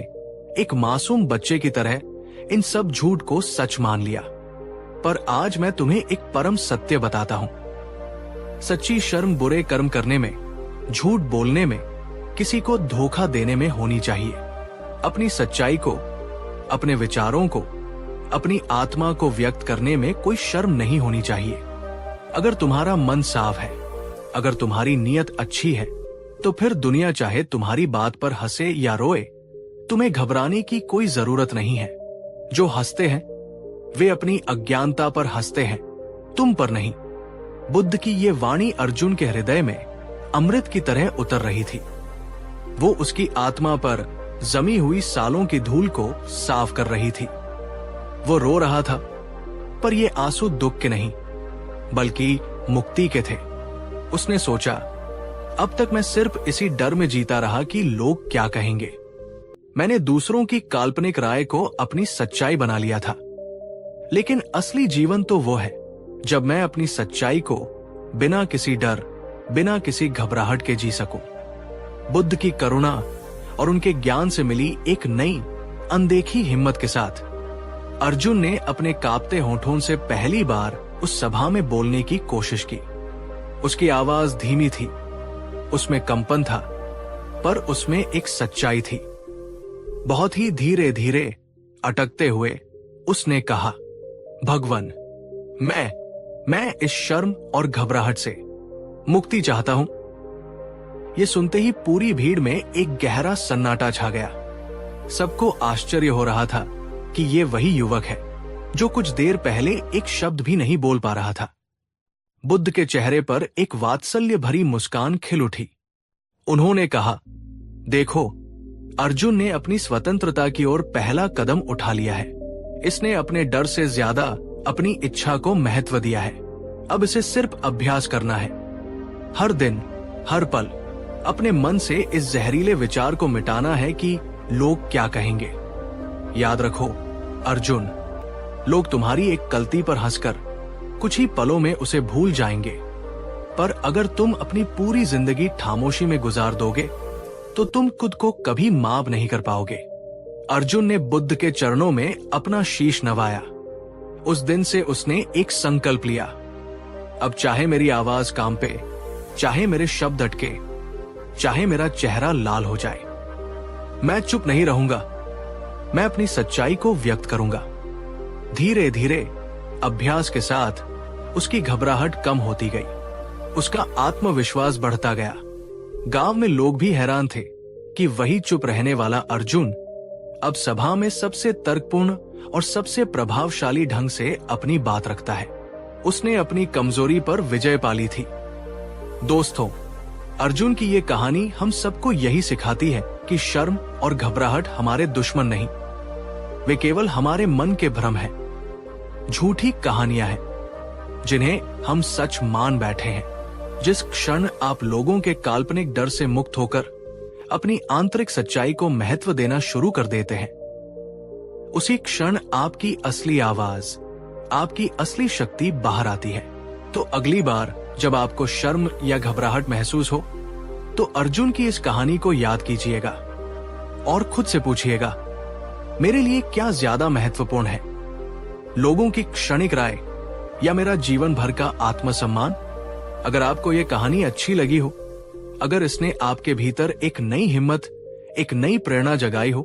[SPEAKER 1] एक मासूम बच्चे की तरह इन सब झूठ को सच मान लिया। पर आज मैं तुम्हें एक परम सत्य बताता हूं। सच्ची शर्म बुरे कर्म करने में, झूठ बोलने में, किसी को धोखा देने में होनी चाहिए। अपनी सच्चाई को, अपने विचारों को, अपनी आत्मा को व्यक्त करने में कोई शर्म नहीं होनी चाहिए। अगर तुम्हारा मन साफ है, अगर तुम्हारी नीयत अच्छी है, तो फिर दुनिया चाहे तुम्हारी बात पर हंसे या रोए, तुम्हें घबराने की कोई जरूरत नहीं है। जो हंसते हैं वे अपनी अज्ञानता पर हंसते हैं, तुम पर नहीं। बुद्ध की ये वाणी अर्जुन के हृदय में अमृत की तरह उतर रही थी। वो उसकी आत्मा पर जमी हुई सालों की धूल को साफ कर रही थी। वो रो रहा था, पर ये आंसू दुख के नहीं बल्कि मुक्ति के थे। उसने सोचा, अब तक मैं सिर्फ इसी डर में जीता रहा कि लोग क्या कहेंगे। मैंने दूसरों की काल्पनिक राय को अपनी सच्चाई बना लिया था। लेकिन असली जीवन तो वो है जब मैं अपनी सच्चाई को बिना किसी डर, बिना किसी घबराहट के जी सकूं। बुद्ध की करुणा और उनके ज्ञान से मिली एक नई, अनदेखी हिम्मत के साथ अर्जुन ने अपने कांपते होठों से पहली बार उस सभा में बोलने की कोशिश की। उसकी आवाज धीमी थी, उसमें कंपन था, पर उसमें एक सच्चाई थी। बहुत ही धीरे धीरे, अटकते हुए उसने कहा, भगवान, मैं इस शर्म और घबराहट से मुक्ति चाहता हूं। ये सुनते ही पूरी भीड़ में एक गहरा सन्नाटा छा गया। सबको आश्चर्य हो रहा था कि ये वही युवक है जो कुछ देर पहले एक शब्द भी नहीं बोल पा रहा था। बुद्ध के चेहरे पर एक वात्सल्य भरी मुस्कान खिल उठी। उन्होंने कहा, देखो, अर्जुन ने अपनी स्वतंत्रता की ओर पहला कदम उठा लिया है। इसने अपने डर से ज्यादा अपनी इच्छा को महत्व दिया है। अब इसे सिर्फ अभ्यास करना है। हर दिन, हर पल अपने मन से इस जहरीले विचार को मिटाना है कि लोग क्या कहेंगे। याद रखो अर्जुन, लोग तुम्हारी एक गलती पर हंसकर कुछ ही पलों में उसे भूल जाएंगे, पर अगर तुम अपनी पूरी जिंदगी खामोशी में गुजार दोगे तो तुम खुद को कभी माफ नहीं कर पाओगे। अर्जुन ने बुद्ध के चरणों में अपना शीश नवाया। उस दिन से उसने एक संकल्प लिया, अब चाहे मेरी आवाज कांपे, चाहे मेरे शब्द अटके, चाहे मेरा चेहरा लाल हो जाए, मैं चुप नहीं रहूंगा। मैं अपनी सच्चाई को व्यक्त करूंगा। धीरे धीरे अभ्यास के साथ उसकी घबराहट कम होती गई। उसका आत्मविश्वास बढ़ता गया। गांव में लोग भी हैरान थे कि वही चुप रहने वाला अर्जुन अब सभा में सबसे तर्कपूर्ण और सबसे प्रभावशाली ढंग से अपनी बात रखता है। उसने अपनी कमजोरी पर विजय पा ली थी। दोस्तों, अर्जुन की ये कहानी हम सबको यही सिखाती है कि शर्म और घबराहट हमारे दुश्मन नहीं, वे केवल हमारे मन के भ्रम हैं, झूठी कहानियां हैं जिन्हें हम सच मान बैठे हैं। जिस क्षण आप लोगों के काल्पनिक डर से मुक्त होकर अपनी आंतरिक सच्चाई को महत्व देना शुरू कर देते हैं, उसी क्षण आपकी असली आवाज, आपकी असली शक्ति बाहर आती है। तो अगली बार जब आपको शर्म या घबराहट महसूस हो तो अर्जुन की इस कहानी को याद कीजिएगा और खुद से पूछिएगा, मेरे लिए क्या ज्यादा महत्वपूर्ण है, लोगों की क्षणिक राय या मेरा जीवन भर का आत्मसम्मान? अगर आपको यह कहानी अच्छी लगी हो, अगर इसने आपके भीतर एक नई हिम्मत, एक नई प्रेरणा जगाई हो,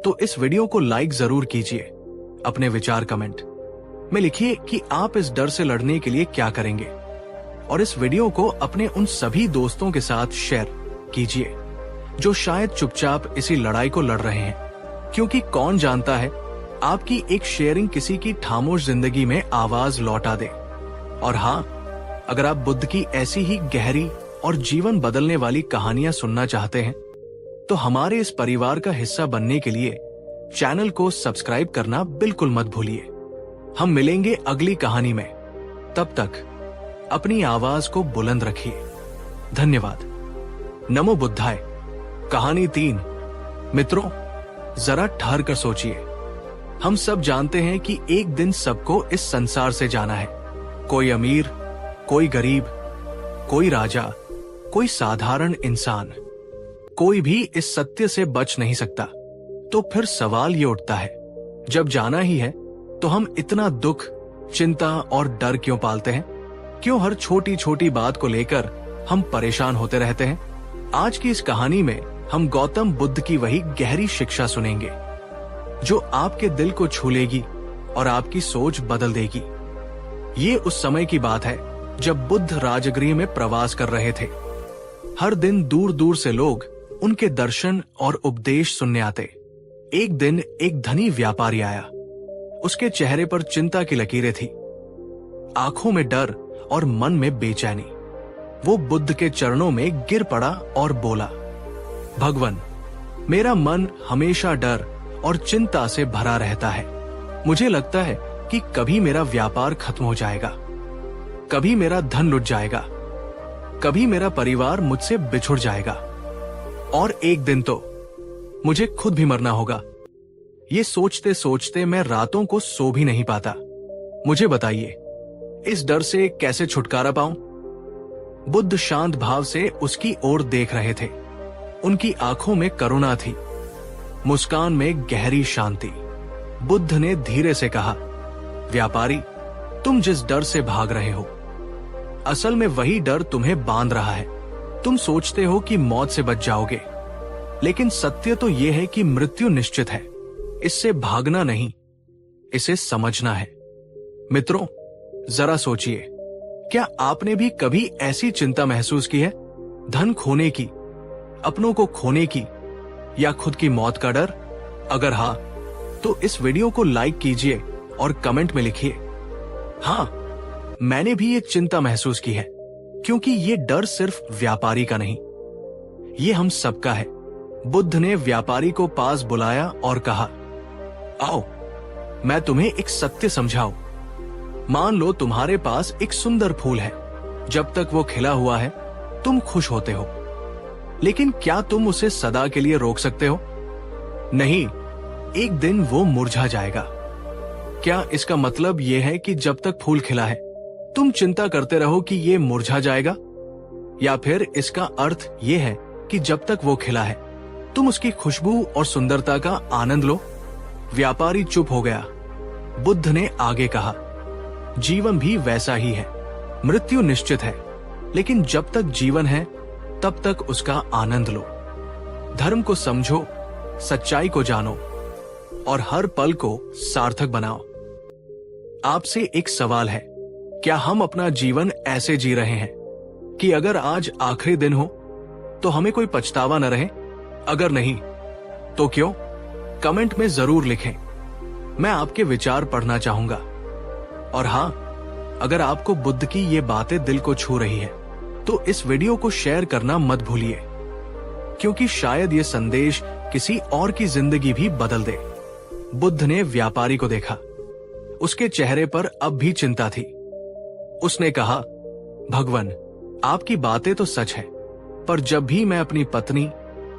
[SPEAKER 1] तो इस वीडियो को लाइक जरूर कीजिए। अपने विचार कमेंट में लिखिए कि आप इस डर से लड़ने के लिए क्या करेंगे, और इस वीडियो को अपने उन सभी दोस्तों के साथ शेयर कीजिए जो शायद चुपचाप इसी लड़ाई को लड़ रहे हैं, क्योंकि कौन जानता है आपकी एक शेयरिंग किसी की खामोश जिंदगी में आवाज लौटा दे। और हाँ, अगर आप बुद्ध की ऐसी ही गहरी और जीवन बदलने वाली कहानियां सुनना चाहते हैं तो हमारे इस परिवार का हिस्सा बनने के लिए चैनल को सब्सक्राइब करना बिल्कुल मत भूलिए। हम मिलेंगे अगली कहानी में, तब तक अपनी आवाज को बुलंद रखिए। धन्यवाद। नमो बुद्धाय। कहानी 3। मित्रों, जरा ठहर कर सोचिए। हम सब जानते हैं कि एक दिन सबको इस संसार से जाना है। कोई अमीर, कोई गरीब, कोई राजा, कोई साधारण इंसान, कोई भी इस सत्य से बच नहीं सकता। तो फिर सवाल ये उठता है, जब जाना ही है तो हम इतना दुख, चिंता और डर क्यों पालते हैं? क्यों हर छोटी छोटी बात को लेकर हम परेशान होते रहते हैं? आज की इस कहानी में हम गौतम बुद्ध की वही गहरी शिक्षा सुनेंगे जो आपके दिल को छू लेगी और आपकी सोच बदल देगी। ये उस समय की बात है जब बुद्ध राजगृह में प्रवास कर रहे थे। हर दिन दूर दूर से लोग उनके दर्शन और उपदेश सुनने आते। एक दिन एक धनी व्यापारी आया। उसके चेहरे पर चिंता की लकीरें थी, आंखों में डर और मन में बेचैनी। वो बुद्ध के चरणों में गिर पड़ा और बोला, भगवान, मेरा मन हमेशा डर और चिंता से भरा रहता है। मुझे लगता है कि कभी मेरा व्यापार खत्म हो जाएगा, कभी मेरा धन लुट जाएगा, कभी मेरा परिवार मुझसे बिछुड़ जाएगा, और एक दिन तो मुझे खुद भी मरना होगा। ये सोचते सोचते मैं रातों को सो भी नहीं पाता। मुझे बताइए, इस डर से कैसे छुटकारा पाऊं? बुद्ध शांत भाव से उसकी ओर देख रहे थे। उनकी आंखों में करुणा थी, मुस्कान में गहरी शांति। बुद्ध ने धीरे से कहा, व्यापारी, तुम जिस डर से भाग रहे हो, असल में वही डर तुम्हें बांध रहा है। तुम सोचते हो कि मौत से बच जाओगे, लेकिन सत्य तो यह है कि मृत्यु निश्चित है। इससे भागना नहीं, इसे समझना है। मित्रों, जरा सोचिए, क्या आपने भी कभी ऐसी चिंता महसूस की है? धन खोने की, अपनों को खोने की, या खुद की मौत का डर? अगर हाँ, तो इस वीडियो को लाइक कीजिए और कमेंट में लिखिए, हाँ, मैंने भी ये चिंता महसूस की है। क्योंकि ये डर सिर्फ व्यापारी का नहीं, ये हम सबका है। बुद्ध ने व्यापारी को पास बुलाया और कहा, आओ, मैं तुम्हें एक सत्य समझाऊं। मान लो तुम्हारे पास एक सुंदर फूल है। जब तक वो खिला हुआ है तुम खुश होते हो, लेकिन क्या तुम उसे सदा के लिए रोक सकते हो? नहीं, एक दिन वो मुरझा जाएगा। क्या इसका मतलब यह है कि जब तक फूल खिला है तुम चिंता करते रहो कि ये मुरझा जाएगा? या फिर इसका अर्थ ये है कि जब तक वो खिला है तुम उसकी खुशबू और सुंदरता का आनंद लो? व्यापारी चुप हो गया। बुद्ध ने आगे कहा, जीवन भी वैसा ही है। मृत्यु निश्चित है, लेकिन जब तक जीवन है तब तक उसका आनंद लो। धर्म को समझो, सच्चाई को जानो और हर पल को सार्थक बनाओ। आपसे एक सवाल है, क्या हम अपना जीवन ऐसे जी रहे हैं कि अगर आज आखिरी दिन हो तो हमें कोई पछतावा न रहे? अगर नहीं तो क्यों? कमेंट में जरूर लिखें, मैं आपके विचार पढ़ना चाहूंगा। और हाँ, अगर आपको बुद्ध की ये बातें दिल को छू रही है तो इस वीडियो को शेयर करना मत भूलिए, क्योंकि शायद ये संदेश किसी और की जिंदगी भी बदल दे। बुद्ध ने व्यापारी को देखा। उसके चेहरे पर अब भी चिंता थी। उसने कहा, भगवान, आपकी बातें तो सच है, पर जब भी मैं अपनी पत्नी,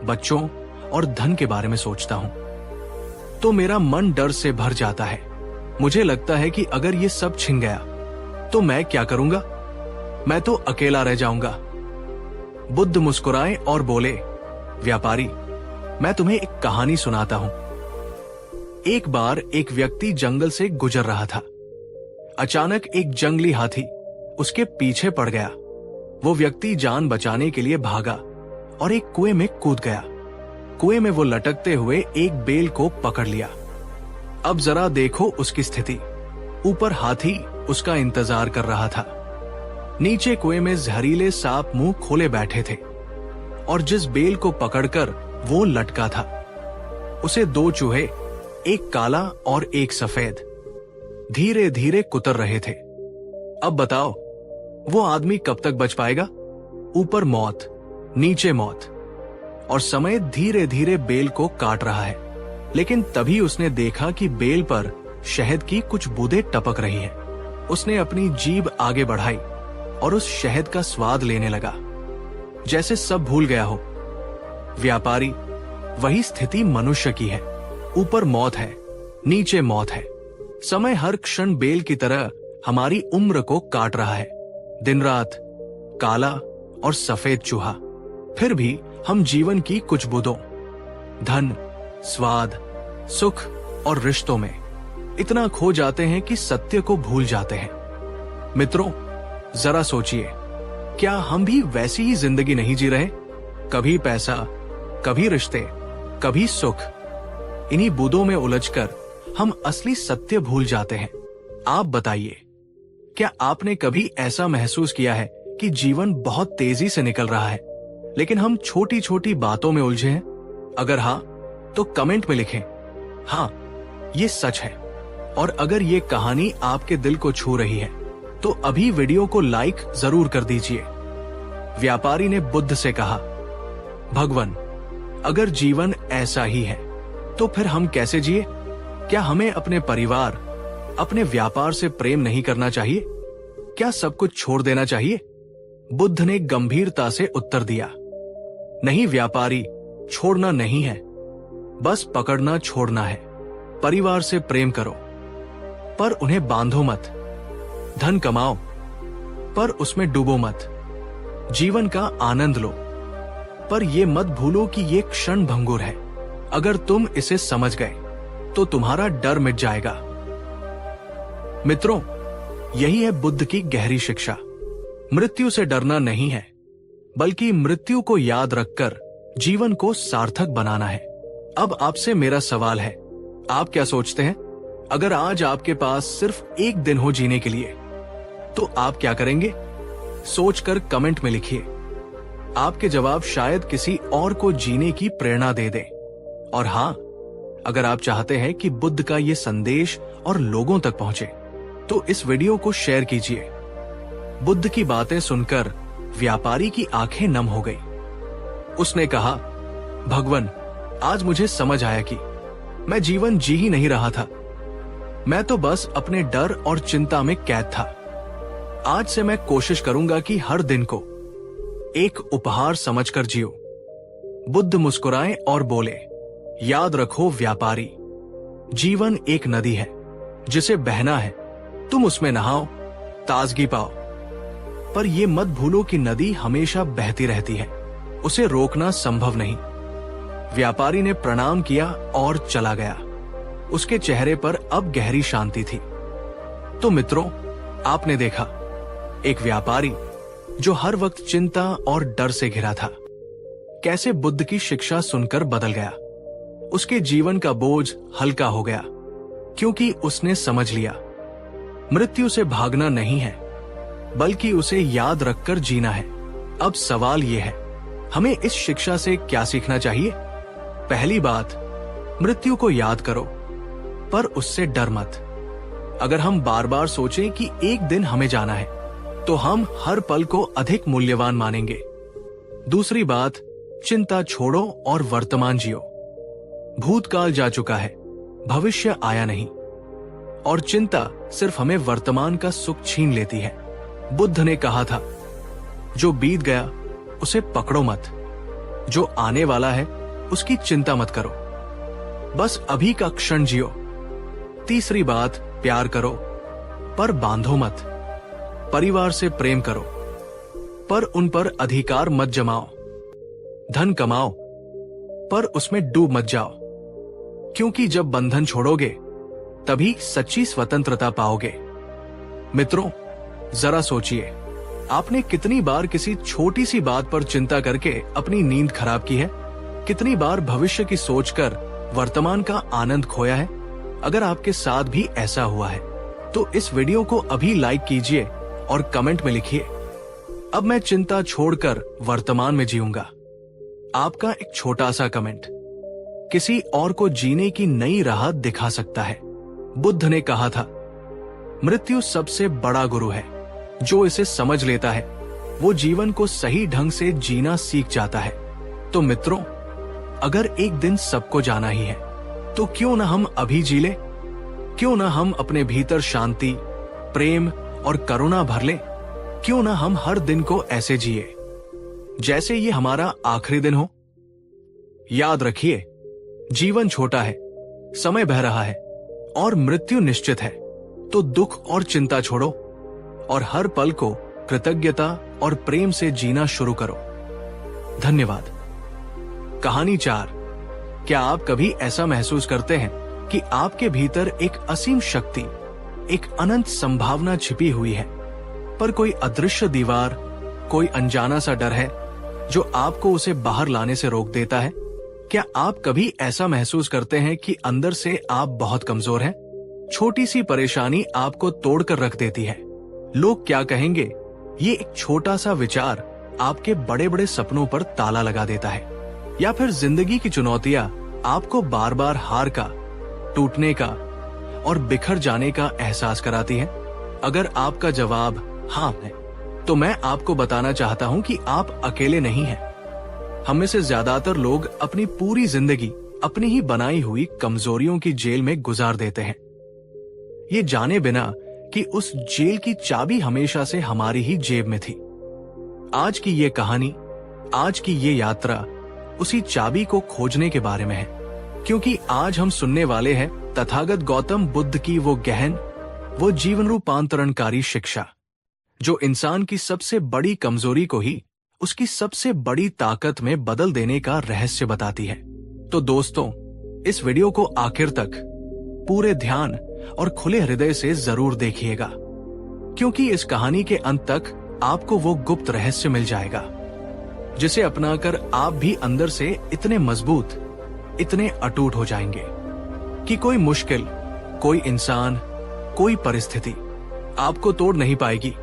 [SPEAKER 1] बच्चों और धन के बारे में सोचता हूं तो मेरा मन डर से भर जाता है। मुझे लगता है कि अगर ये सब छिन गया तो मैं क्या करूंगा? मैं तो अकेला रह जाऊंगा। बुद्ध मुस्कुराए और बोले, व्यापारी, मैं तुम्हें एक कहानी सुनाता हूं। एक बार एक व्यक्ति जंगल से गुजर रहा था। अचानक एक जंगली हाथी उसके पीछे पड़ गया। वो व्यक्ति जान बचाने के लिए भागा और एक कुएं में कूद गया। कुएं में वो लटकते हुए एक बेल को पकड़ लिया। अब जरा देखो उसकी स्थिति। ऊपर हाथी उसका इंतजार कर रहा था। नीचे कुएं में जहरीले सांप मुंह खोले बैठे थे और जिस बेल को पकड़कर वो लटका था उसे दो चूहे, एक काला और एक सफेद, धीरे धीरे कुतर रहे थे। अब बताओ वो आदमी कब तक बच पाएगा? ऊपर मौत, नीचे मौत, और समय धीरे धीरे बेल को काट रहा है। लेकिन तभी उसने देखा कि बेल पर शहद की कुछ बूंदें टपक रही हैं। उसने अपनी जीभ आगे बढ़ाई और उस शहद का स्वाद लेने लगा, जैसे सब भूल गया हो। व्यापारी, वही स्थिति मनुष्य की है। ऊपर मौत है, नीचे मौत है। समय हर क्षण बेल की तरह हमारी उम्र को काट रहा है। दिन रात, काला और सफेद चूहा। फिर भी हम जीवन की कुछ बूंदों, धन, स्वाद, सुख और रिश्तों में इतना खो जाते हैं कि सत्य को भूल जाते हैं। मित्रों, जरा सोचिए, क्या हम भी वैसी ही जिंदगी नहीं जी रहे? कभी पैसा, कभी रिश्ते, कभी सुख। इन्हीं बूंदों में उलझकर हम असली सत्य भूल जाते हैं। आप बताइए, क्या आपने कभी ऐसा महसूस किया है कि जीवन बहुत तेजी से निकल रहा है, लेकिन हम छोटी छोटी बातों में उलझे हैं? अगर हाँ, तो कमेंट में लिखें, हाँ, ये सच है। और अगर ये कहानी आपके दिल को छू रही है तो अभी वीडियो को लाइक जरूर कर दीजिए। व्यापारी ने बुद्ध से कहा, भगवान, अगर जीवन ऐसा ही है तो फिर हम कैसे जिए? क्या हमें अपने परिवार, अपने व्यापार से प्रेम नहीं करना चाहिए? क्या सब कुछ छोड़ देना चाहिए? बुद्ध ने गंभीरता से उत्तर दिया, नहीं व्यापारी, छोड़ना नहीं है, बस पकड़ना छोड़ना है। परिवार से प्रेम करो पर उन्हें बांधो मत। धन कमाओ पर उसमें डूबो मत। जीवन का आनंद लो पर यह मत भूलो कि यह क्षण भंगुर है। अगर तुम इसे समझ गए तो तुम्हारा डर मिट जाएगा। मित्रों, यही है बुद्ध की गहरी शिक्षा। मृत्यु से डरना नहीं है, बल्कि मृत्यु को याद रखकर जीवन को सार्थक बनाना है। अब आपसे मेरा सवाल है, आप क्या सोचते हैं? अगर आज आपके पास सिर्फ एक दिन हो जीने के लिए, तो आप क्या करेंगे? सोचकर कमेंट में लिखिए। आपके जवाब शायद किसी और को जीने की प्रेरणा दे दे। और हाँ, अगर आप चाहते हैं कि बुद्ध का ये संदेश और लोगों तक पहुंचे, तो इस वीडियो को शेयर कीजिए। बुद्ध की बातें सुनकर व्यापारी की आंखें नम हो गई। उसने कहा, भगवान, आज मुझे समझ आया कि मैं जीवन जी ही नहीं रहा था। मैं तो बस अपने डर और चिंता में कैद था। आज से मैं कोशिश करूंगा कि हर दिन को एक उपहार समझकर जियो। बुद्ध मुस्कुराए और बोले, याद रखो व्यापारी, जीवन एक नदी है जिसे बहना है। तुम उसमें नहाओ, ताजगी पाओ, पर यह मत भूलो कि नदी हमेशा बहती रहती है, उसे रोकना संभव नहीं। व्यापारी ने प्रणाम किया और चला गया। उसके चेहरे पर अब गहरी शांति थी। तो मित्रों, आपने देखा, एक व्यापारी जो हर वक्त चिंता और डर से घिरा था, कैसे बुद्ध की शिक्षा सुनकर बदल गया। उसके जीवन का बोझ हल्का हो गया, क्योंकि उसने समझ लिया, मृत्यु से भागना नहीं है, बल्कि उसे याद रखकर जीना है। अब सवाल यह है, हमें इस शिक्षा से क्या सीखना चाहिए? पहली बात, मृत्यु को याद करो, पर उससे डर मत। अगर हम बार बार सोचें कि एक दिन हमें जाना है, तो हम हर पल को अधिक मूल्यवान मानेंगे। दूसरी बात, चिंता छोड़ो और वर्तमान जियो। भूतकाल जा चुका है, भविष्य आया नहीं, और चिंता सिर्फ हमें वर्तमान का सुख छीन लेती है। बुद्ध ने कहा था, जो बीत गया उसे पकड़ो मत, जो आने वाला है उसकी चिंता मत करो, बस अभी का क्षण जियो। तीसरी बात, प्यार करो पर बांधो मत। परिवार से प्रेम करो पर उन पर अधिकार मत जमाओ। धन कमाओ पर उसमें डूब मत जाओ, क्योंकि जब बंधन छोड़ोगे तभी सच्ची स्वतंत्रता पाओगे। मित्रों, जरा सोचिए, आपने कितनी बार किसी छोटी सी बात पर चिंता करके अपनी नींद खराब की है? कितनी बार भविष्य की सोचकर वर्तमान का आनंद खोया है? अगर आपके साथ भी ऐसा हुआ है तो इस वीडियो को अभी लाइक कीजिए और कमेंट में लिखिए, अब मैं चिंता छोड़कर वर्तमान में जीऊंगा। आपका एक छोटा सा कमेंट किसी और को जीने की नई राह दिखा सकता है। बुद्ध ने कहा था, मृत्यु सबसे बड़ा गुरु है। जो इसे समझ लेता है वो जीवन को सही ढंग से जीना सीख जाता है। तो मित्रों, अगर एक दिन सबको जाना ही है तो क्यों ना हम अभी जी ले? क्यों ना हम अपने भीतर शांति, प्रेम और करुणा भर ले? क्यों ना हम हर दिन को ऐसे जिए जैसे ये हमारा आखिरी दिन हो? याद रखिए, जीवन छोटा है, समय बह रहा है और मृत्यु निश्चित है। तो दुख और चिंता छोड़ो और हर पल को कृतज्ञता और प्रेम से जीना शुरू करो। धन्यवाद। कहानी 4। क्या आप कभी ऐसा महसूस करते हैं कि आपके भीतर एक असीम शक्ति, एक अनंत संभावना छिपी हुई है, पर कोई अदृश्य दीवार, कोई अनजाना सा डर है जो आपको उसे बाहर लाने से रोक देता है? क्या आप कभी ऐसा महसूस करते हैं कि अंदर से आप बहुत कमजोर हैं? छोटी सी परेशानी आपको तोड़कर रख देती है। लोग क्या कहेंगे, ये एक छोटा सा विचार आपके बड़े बड़े सपनों पर ताला लगा देता है। या फिर जिंदगी की चुनौतियां आपको बार बार हार का, टूटने का और बिखर जाने का एहसास कराती हैं? अगर आपका जवाब हाँ है तो मैं आपको बताना चाहता हूं कि आप अकेले नहीं हैं। हम में से ज्यादातर लोग अपनी पूरी जिंदगी अपनी ही बनाई हुई कमजोरियों की जेल में गुजार देते हैं, ये जाने बिना कि उस जेल की चाबी हमेशा से हमारी ही जेब में थी। आज की ये कहानी, आज की ये यात्रा उसी चाबी को खोजने के बारे में है, क्योंकि आज हम सुनने वाले हैं तथागत गौतम बुद्ध की वो गहन, वो जीवन रूपांतरणकारी शिक्षा जो इंसान की सबसे बड़ी कमजोरी को ही उसकी सबसे बड़ी ताकत में बदल देने का रहस्य बताती है। तो दोस्तों, इस वीडियो को आखिर तक पूरे ध्यान और खुले हृदय से जरूर देखिएगा, क्योंकि इस कहानी के अंत तक आपको वो गुप्त रहस्य मिल जाएगा जिसे अपनाकर आप भी अंदर से इतने मजबूत, इतने अटूट हो जाएंगे कि कोई मुश्किल, कोई इंसान, कोई परिस्थिति आपको तोड़ नहीं पाएगी।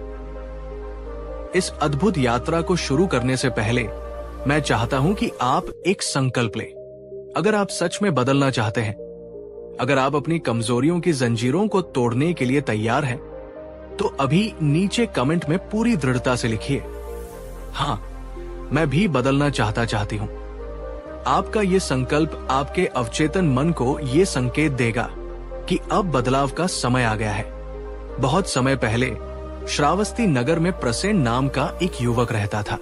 [SPEAKER 1] इस अद्भुत यात्रा को शुरू करने से पहले मैं चाहता हूं कि आप एक संकल्प लें। अगर आप सच में बदलना चाहते हैं, अगर आप अपनी कमजोरियों की जंजीरों को तोड़ने के लिए तैयार हैं, तो अभी नीचे कमेंट में पूरी दृढ़ता से लिखिए, हाँ, मैं भी बदलना चाहती हूं। आपका ये संकल्प आपके अवचेतन मन को ये संकेत देगा कि अब बदलाव का समय आ गया है। बहुत समय पहले श्रावस्ती नगर में प्रसेन नाम का एक युवक रहता था।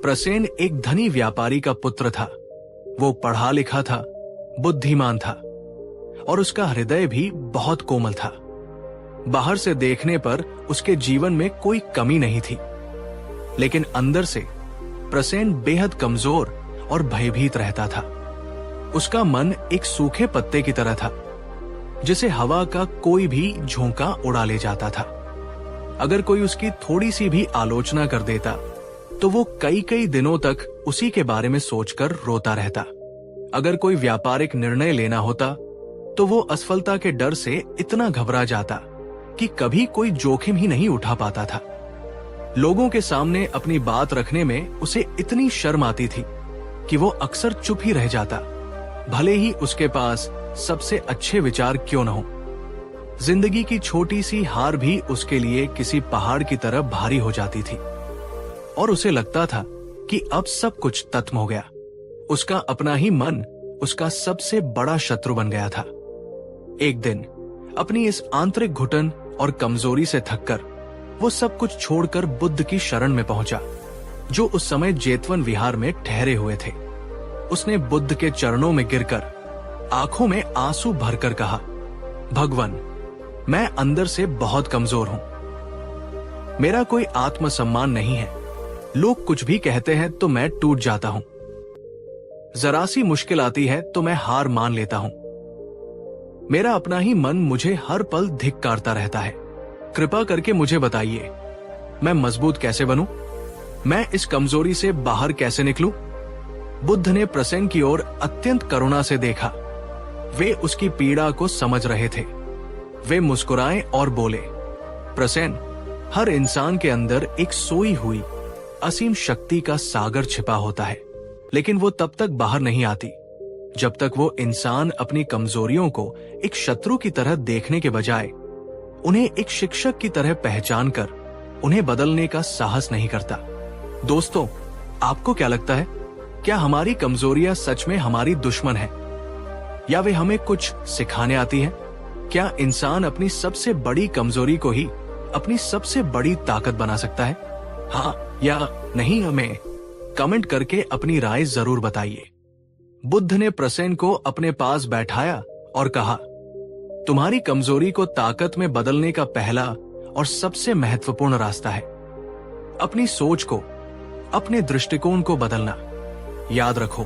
[SPEAKER 1] प्रसेन एक धनी व्यापारी का पुत्र था। वो पढ़ा लिखा था, बुद्धिमान था और उसका हृदय भी बहुत कोमल था। बाहर से देखने पर उसके जीवन में कोई कमी नहीं थी, लेकिन अंदर से प्रसेन बेहद कमजोर और भयभीत रहता था। उसका मन एक सूखे पत्ते की तरह था, जिसे हवा का कोई भी झोंका उड़ा ले जाता था। अगर कोई उसकी थोड़ी सी भी आलोचना कर देता तो वो कई कई दिनों तक उसी के बारे में सोचकर रोता रहता। अगर कोई व्यापारिक निर्णय लेना होता तो वो असफलता के डर से इतना घबरा जाता कि कभी कोई जोखिम ही नहीं उठा पाता था। लोगों के सामने अपनी बात रखने में उसे इतनी शर्म आती थी कि वो अक्सर चुप ही रह जाता, भले ही उसके पास सबसे अच्छे विचार क्यों न हो। जिंदगी की छोटी सी हार भी उसके लिए किसी पहाड़ की तरह भारी हो जाती थी और उसे लगता था कि अब सब कुछ खत्म हो गया। उसका अपना ही मन उसका सबसे बड़ा शत्रु बन गया था। एक दिन अपनी इस आंतरिक घुटन और कमजोरी से थककर वो सब कुछ छोड़कर बुद्ध की शरण में पहुंचा। जो उस समय जेतवन विहार में ठहरे हुए थे। उसने बुद्ध के चरणों में गिरकर आंखों में आंसू भरकर कहा, भगवान, मैं अंदर से बहुत कमजोर हूं। मेरा कोई आत्मसम्मान नहीं है। लोग कुछ भी कहते हैं तो मैं टूट जाता हूं। जरा सी मुश्किल आती है तो मैं हार मान लेता हूं। मेरा अपना ही मन मुझे हर पल धिक्कारता रहता है। कृपा करके मुझे बताइए, मैं मजबूत कैसे बनूं? मैं इस कमजोरी से बाहर कैसे निकलूं? बुद्ध ने प्रसेन की ओर अत्यंत करुणा से देखा। वे उसकी पीड़ा को समझ रहे थे। वे मुस्कुराए और बोले, प्रसेन, हर इंसान के अंदर एक सोई हुई असीम शक्ति का सागर छिपा होता है, लेकिन वो तब तक बाहर नहीं आती जब तक वो इंसान अपनी कमजोरियों को एक शत्रु की तरह देखने के बजाय उन्हें एक शिक्षक की तरह पहचान कर उन्हें बदलने का साहस नहीं करता। दोस्तों, आपको क्या लगता है? क्या हमारी कमजोरियां सच में हमारी दुश्मन है, या वे हमें कुछ सिखाने आती हैं? क्या इंसान अपनी सबसे बड़ी कमजोरी को ही अपनी सबसे बड़ी ताकत बना सकता है? हाँ या नहीं, हमें कमेंट करके अपनी राय जरूर बताइए। बुद्ध ने प्रसेन को अपने पास बैठाया और कहा, तुम्हारी कमजोरी को ताकत में बदलने का पहला और सबसे महत्वपूर्ण रास्ता है अपनी सोच को, अपने दृष्टिकोण को बदलना। याद रखो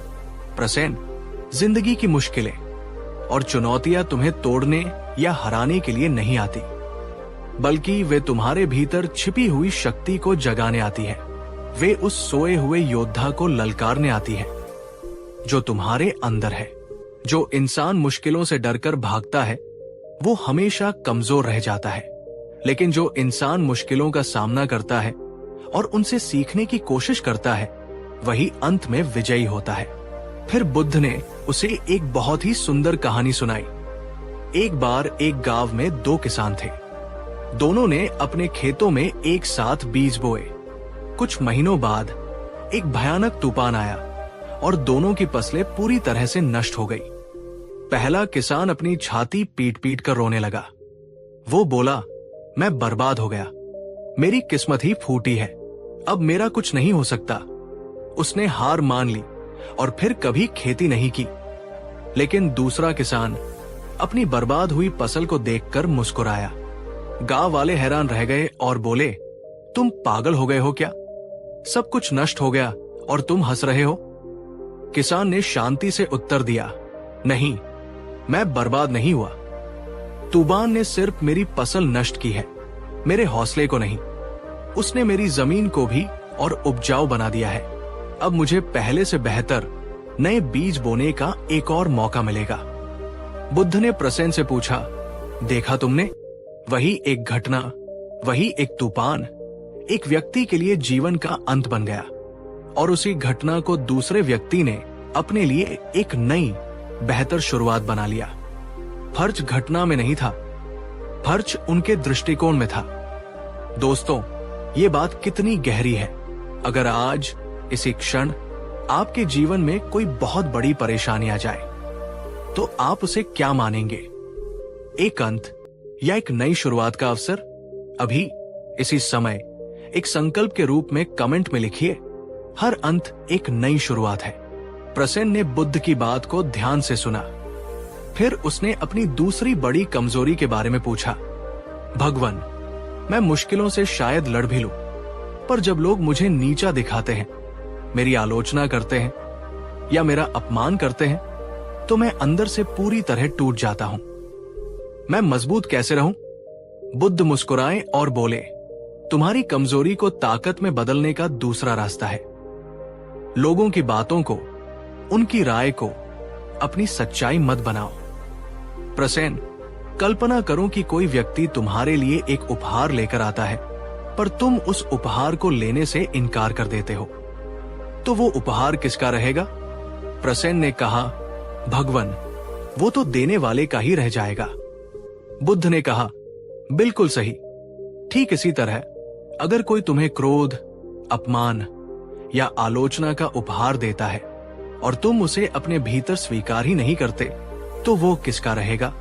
[SPEAKER 1] प्रसेन, जिंदगी की मुश्किलें और चुनौतियां तुम्हें तोड़ने या हराने के लिए नहीं आती, बल्कि वे तुम्हारे भीतर छिपी हुई शक्ति को जगाने आती है। वे उस सोए हुए योद्धा को ललकारने आती है जो तुम्हारे अंदर है। जो इंसान मुश्किलों से डरकर भागता है वो हमेशा कमजोर रह जाता है, लेकिन जो इंसान मुश्किलों का सामना करता है और उनसे सीखने की कोशिश करता है वही अंत में विजयी होता है। फिर बुद्ध ने उसे एक बहुत ही सुंदर कहानी सुनाई। एक बार एक गांव में दो किसान थे। दोनों ने अपने खेतों में एक साथ बीज बोए। कुछ महीनों बाद एक भयानक तूफान आया और दोनों की फसलें पूरी तरह से नष्ट हो गई। पहला किसान अपनी छाती पीट पीट कर रोने लगा। वो बोला, मैं बर्बाद हो गया, मेरी किस्मत ही फूटी है, अब मेरा कुछ नहीं हो सकता। उसने हार मान ली और फिर कभी खेती नहीं की। लेकिन दूसरा किसान अपनी बर्बाद हुई फसल को देखकर मुस्कुराया। गांव वाले हैरान रह गए और बोले, तुम पागल हो गए हो क्या? सब कुछ नष्ट हो गया और तुम हंस रहे हो? किसान ने शांति से उत्तर दिया, नहीं, मैं बर्बाद नहीं हुआ। तूफान ने सिर्फ मेरी फसल नष्ट की है, मेरे हौसले को नहीं। उसने मेरी जमीन को भी और उपजाऊ बना दिया है। अब मुझे पहले से बेहतर नए बीज बोने का एक और मौका मिलेगा। बुद्ध ने प्रसेन से पूछा, देखा तुमने, वही एक घटना, वही एक तूफान एक व्यक्ति के लिए जीवन का अंत बन गया, और उसी घटना को दूसरे व्यक्ति ने अपने लिए एक नई बेहतर शुरुआत बना लिया। फर्ज घटना में नहीं था, फर्ज उनके दृष्टिकोण में था। दोस्तों, ये बात कितनी गहरी है। अगर आज इसी क्षण आपके जीवन में कोई बहुत बड़ी परेशानी आ जाए तो आप उसे क्या मानेंगे? एक अंत या एक नई शुरुआत का अवसर? अभी इसी समय एक संकल्प के रूप में कमेंट में लिखिए, हर अंत एक नई शुरुआत है। प्रसेन ने बुद्ध की बात को ध्यान से सुना। फिर उसने अपनी दूसरी बड़ी कमजोरी के बारे में पूछा, भगवान, मैं मुश्किलों से शायद लड़ भी लूं, पर जब लोग मुझे नीचा दिखाते हैं, मेरी आलोचना करते हैं या मेरा अपमान करते हैं, तो मैं अंदर से पूरी तरह टूट जाता हूं। मैं मजबूत कैसे रहूं? बुद्ध मुस्कुराए और बोले, तुम्हारी कमजोरी को ताकत में बदलने का दूसरा रास्ता है। लोगों की बातों को, उनकी राय को अपनी सच्चाई मत बनाओ। प्रसेन, कल्पना करो कि कोई व्यक्ति तुम्हारे लिए एक उपहार लेकर आता है, पर तुम उस उपहार को लेने से इनकार कर देते हो, तो वो उपहार किसका रहेगा? प्रसेन ने कहा, भगवान, वो तो देने वाले का ही रह जाएगा। बुद्ध ने कहा, बिल्कुल सही। ठीक इसी तरह अगर कोई तुम्हें क्रोध, अपमान या आलोचना का उपहार देता है और तुम उसे अपने भीतर स्वीकार ही नहीं करते, तो वो किसका रहेगा?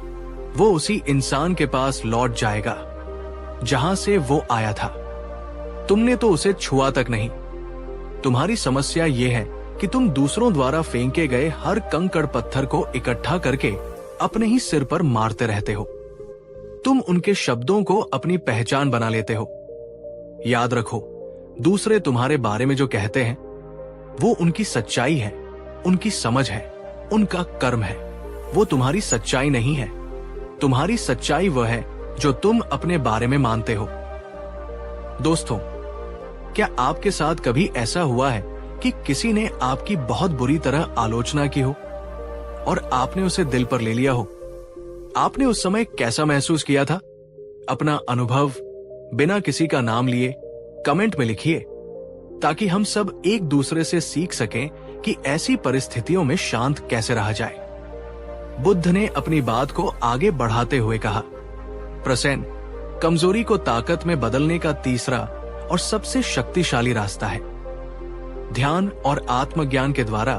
[SPEAKER 1] वो उसी इंसान के पास लौट जाएगा जहां से वो आया था। तुमने तो उसे छुआ तक नहीं। तुम्हारी समस्या ये है कि तुम दूसरों द्वारा फेंके गए हर कंकड़ पत्थर को इकट्ठा करके अपने ही सिर पर मारते रहते हो। तुम उनके शब्दों को अपनी पहचान बना लेते हो। याद रखो, दूसरे तुम्हारे बारे में जो कहते हैं वो उनकी सच्चाई है, उनकी समझ है, उनका कर्म है। वो तुम्हारी सच्चाई नहीं है। तुम्हारी सच्चाई वह है जो तुम अपने बारे में मानते हो। दोस्तों, क्या आपके साथ कभी ऐसा हुआ है कि किसी ने आपकी बहुत बुरी तरह आलोचना की हो और आपने उसे दिल पर ले लिया हो? आपने उस समय कैसा महसूस किया था? अपना अनुभव बिना किसी का नाम लिए कमेंट में लिखिए, ताकि हम सब एक दूसरे से सीख सकें कि ऐसी परिस्थितियों में शांत कैसे रहा जाए। बुद्ध ने अपनी बात को आगे बढ़ाते हुए कहा, प्रसेन, कमजोरी को ताकत में बदलने का तीसरा और सबसे शक्तिशाली रास्ता है ध्यान और आत्मज्ञान के द्वारा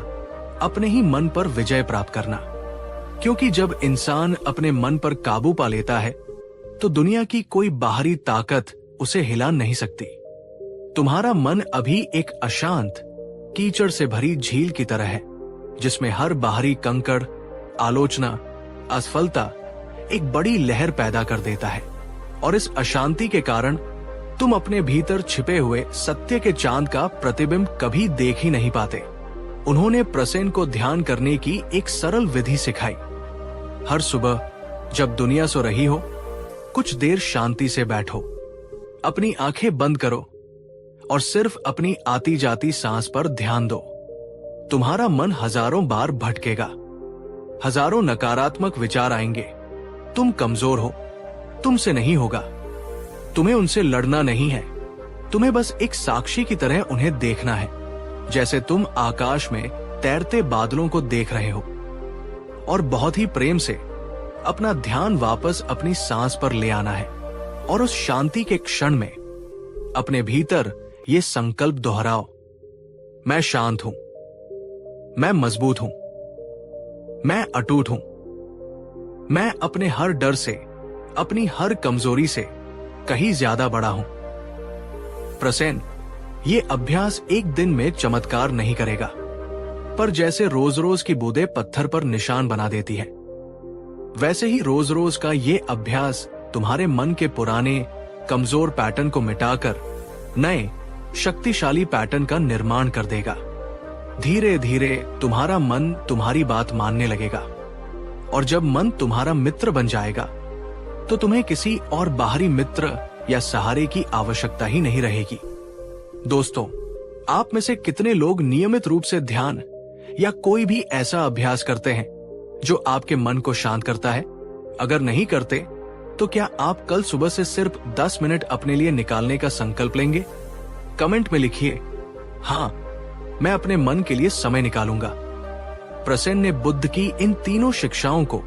[SPEAKER 1] अपने ही मन पर विजय प्राप्त करना। क्योंकि जब इंसान अपने मन पर काबू पा लेता है तो दुनिया की कोई बाहरी ताकत उसे हिला नहीं सकती। तुम्हारा मन अभी एक अशांत, कीचड़ से भरी झील की तरह है, जिसमें हर बाहरी कंकड़, आलोचना, असफलता एक बड़ी लहर पैदा कर देता है। और इस अशांति के कारण तुम अपने भीतर छिपे हुए सत्य के चांद का प्रतिबिंब कभी देख ही नहीं पाते। उन्होंने प्रसेन को ध्यान करने की एक सरल विधि सिखाई। हर सुबह जब दुनिया सो रही हो, कुछ देर शांति से बैठो, अपनी आंखें बंद करो और सिर्फ अपनी आती जाती सांस पर ध्यान दो। तुम्हारा मन हजारों बार भटकेगा, हजारों नकारात्मक विचार आएंगे। तुम कमजोर हो, तुमसे नहीं होगा। तुम्हें उनसे लड़ना नहीं है, तुम्हें बस एक साक्षी की तरह उन्हें देखना है, जैसे तुम आकाश में तैरते बादलों को देख रहे हो। और बहुत ही प्रेम से अपना ध्यान वापस अपनी सांस पर ले आना है और उस शांति के क्षण में अपने भीतर ये संकल्प दोहराओ, मैं शांत हूं, मैं मजबूत हूं, मैं अटूट हूं, मैं अपने हर डर से, अपनी हर कमजोरी से कहीं ज्यादा बड़ा हूं। प्रसेन, ये अभ्यास एक दिन में चमत्कार नहीं करेगा, पर जैसे रोज रोज की बूंदें पत्थर पर निशान बना देती है, वैसे ही रोज रोज का ये अभ्यास तुम्हारे मन के पुराने कमजोर पैटर्न को मिटाकर नए शक्तिशाली पैटर्न का निर्माण कर देगा। धीरे धीरे तुम्हारा मन तुम्हारी बात मानने लगेगा, और जब मन तुम्हारा मित्र बन जाएगा तो तुम्हें किसी और बाहरी मित्र या सहारे की आवश्यकता ही नहीं रहेगी। दोस्तों, आप में से कितने लोग नियमित रूप से ध्यान या कोई भी ऐसा अभ्यास करते हैं जो आपके मन को शांत करता है? अगर नहीं करते तो क्या आप कल सुबह से सिर्फ 10 मिनट अपने लिए निकालने का संकल्प लेंगे? कमेंट में लिखिए, हाँ, मैं अपने मन के लिए समय निकालूंगा। प्रसेन ने बुद्ध की इन तीनों शिक्षाओं को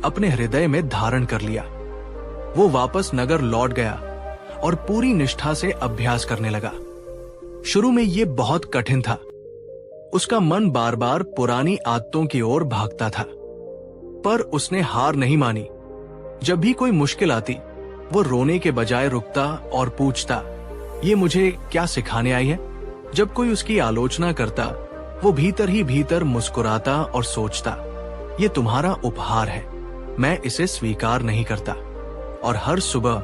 [SPEAKER 1] अपने हृदय में धारण कर लिया। वो वापस नगर लौट गया और पूरी निष्ठा से अभ्यास करने लगा। शुरू में ये बहुत कठिन था। उसका मन बार बार पुरानी आदतों की ओर भागता था, पर उसने हार नहीं मानी। जब भी कोई मुश्किल आती, वो रोने के बजाय रुकता और पूछता, ये मुझे क्या सिखाने आई है? जब कोई उसकी आलोचना करता, वो भीतर ही भीतर मुस्कुराता और सोचता, ये तुम्हारा उपहार है, मैं इसे स्वीकार नहीं करता। और हर सुबह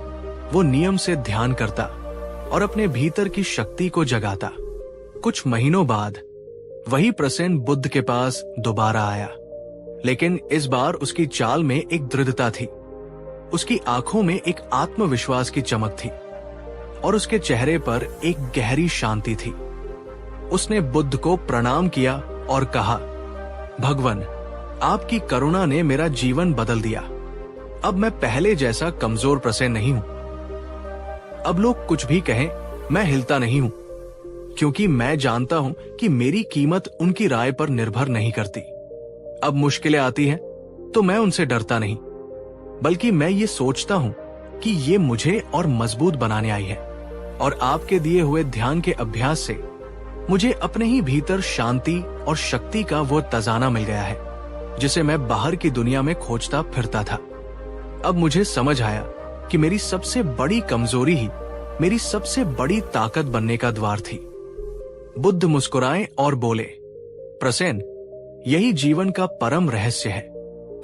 [SPEAKER 1] वो नियम से ध्यान करता और अपने भीतर की शक्ति को जगाता। कुछ महीनों बाद वही प्रसेन बुद्ध के पास दोबारा आया, लेकिन इस बार उसकी चाल में एक दृढ़ता थी, उसकी आंखों में एक आत्मविश्वास की चमक थी और उसके चेहरे पर एक गहरी शांति थी। उसने बुद्ध को प्रणाम किया और कहा, भगवान, आपकी करुणा ने मेरा जीवन बदल दिया। अब मैं पहले जैसा कमजोर प्रसेन नहीं हूं। अब लोग कुछ भी कहें, मैं हिलता नहीं हूं, क्योंकि मैं जानता हूं कि मेरी कीमत उनकी राय पर निर्भर नहीं करती। अब मुश्किलें आती हैं तो मैं उनसे डरता नहीं, बल्कि मैं ये सोचता हूं कि ये मुझे और मजबूत बनाने आई है। और आपके दिए हुए ध्यान के अभ्यास से मुझे अपने ही भीतर शांति और शक्ति का वो तजाना मिल गया है, जिसे मैं बाहर की दुनिया में खोजता फिरता था। अब मुझे समझ आया कि मेरी सबसे बड़ी कमजोरी ही मेरी सबसे बड़ी ताकत बनने का द्वार थी। बुद्ध मुस्कुराए और बोले, प्रसेन, यही जीवन का परम रहस्य है।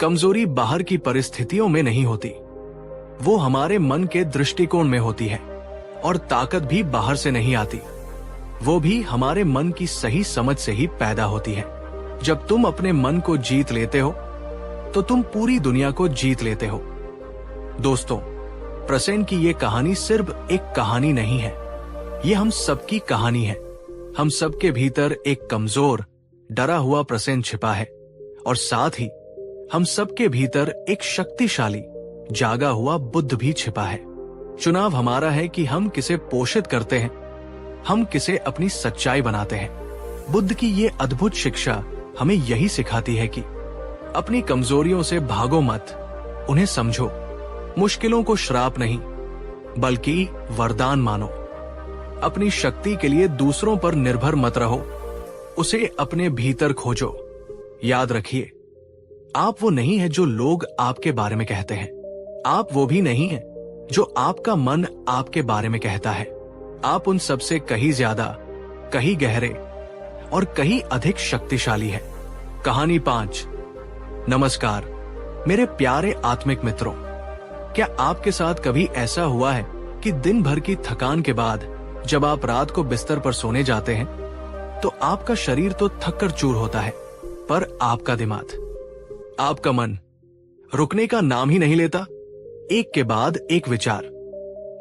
[SPEAKER 1] कमजोरी बाहर की परिस्थितियों में नहीं होती, वो हमारे मन के दृष्टिकोण में होती है। और ताकत भी बाहर से नहीं आती, वो भी हमारे मन की सही समझ से ही पैदा होती है। जब तुम अपने मन को जीत लेते हो तो तुम पूरी दुनिया को जीत लेते हो। दोस्तों, प्रसेन की ये कहानी सिर्फ एक कहानी नहीं है, ये हम सबकी कहानी है। हम सबके भीतर एक कमजोर, डरा हुआ प्रसेन छिपा है, और साथ ही हम सबके भीतर एक शक्तिशाली, जागा हुआ बुद्ध भी छिपा है। चुनाव हमारा है कि हम किसे पोषित करते हैं, हम किसे अपनी सच्चाई बनाते हैं। बुद्ध की ये अद्भुत शिक्षा हमें यही सिखाती है कि अपनी कमजोरियों से भागो मत, उन्हें समझो। मुश्किलों को श्राप नहीं बल्कि वरदान मानो। अपनी शक्ति के लिए दूसरों पर निर्भर मत रहो, उसे अपने भीतर खोजो। याद रखिए, आप वो नहीं है जो लोग आपके बारे में कहते हैं, आप वो भी नहीं है जो आपका मन आपके बारे में कहता है। आप उन सबसे कहीं ज्यादा, कहीं गहरे और कहीं अधिक शक्तिशाली है। कहानी 5। नमस्कार मेरे प्यारे आत्मिक मित्रों, क्या आपके साथ कभी ऐसा हुआ है कि दिन भर की थकान के बाद जब आप रात को बिस्तर पर सोने जाते हैं तो आपका शरीर तो थक कर चूर होता है, पर आपका दिमाग, आपका मन रुकने का नाम ही नहीं लेता। एक के बाद एक विचार,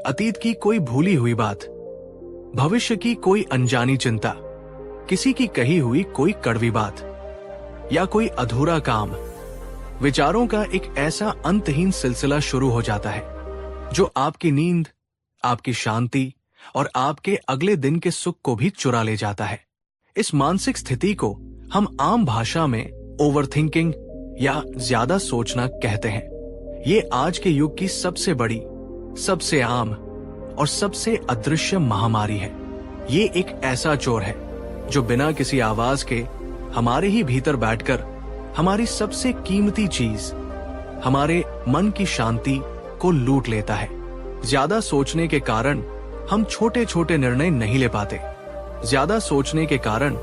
[SPEAKER 1] अतीत की कोई भूली हुई बात, भविष्य की कोई अनजानी चिंता, किसी की कही हुई कोई कड़वी बात या कोई अधूरा काम। विचारों का एक ऐसा अंतहीन सिलसिला शुरू हो जाता है जो आपकी नींद, आपकी शांति और आपके अगले दिन के सुख को भी चुरा ले जाता है। इस मानसिक स्थिति को हम आम भाषा में ओवरथिंकिंग या ज्यादा सोचना कहते हैं। ये आज के युग की सबसे बड़ी, सबसे आम और सबसे अदृश्य महामारी है। ये एक ऐसा चोर है जो बिना किसी आवाज के हमारे ही भीतर बैठकर हमारी सबसे कीमती चीज, हमारे मन की शांति को लूट लेता है। ज्यादा सोचने के कारण हम छोटे छोटे निर्णय नहीं ले पाते। ज्यादा सोचने के कारण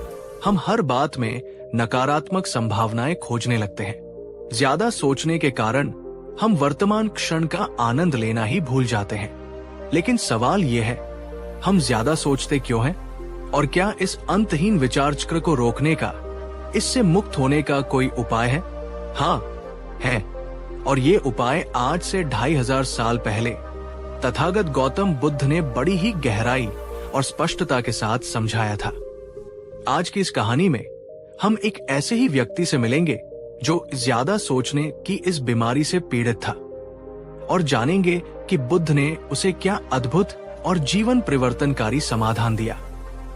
[SPEAKER 1] हम हर बात में नकारात्मक संभावनाएं खोजने लगते हैं। ज्यादा सोचने के कारण हम वर्तमान क्षण का आनंद लेना ही भूल जाते हैं। लेकिन सवाल यह है, हम ज्यादा सोचते क्यों हैं? और क्या इस अंतहीन विचार चक्र को रोकने का, इससे मुक्त होने का कोई उपाय है? हाँ, है। और ये उपाय आज से 2500 साल पहले तथागत गौतम बुद्ध ने बड़ी ही गहराई और स्पष्टता के साथ समझाया था। आज की इस कहानी में हम एक ऐसे ही व्यक्ति से मिलेंगे जो ज्यादा सोचने की इस बीमारी से पीड़ित था, और जानेंगे कि बुद्ध ने उसे क्या अद्भुत और जीवन परिवर्तनकारी समाधान दिया।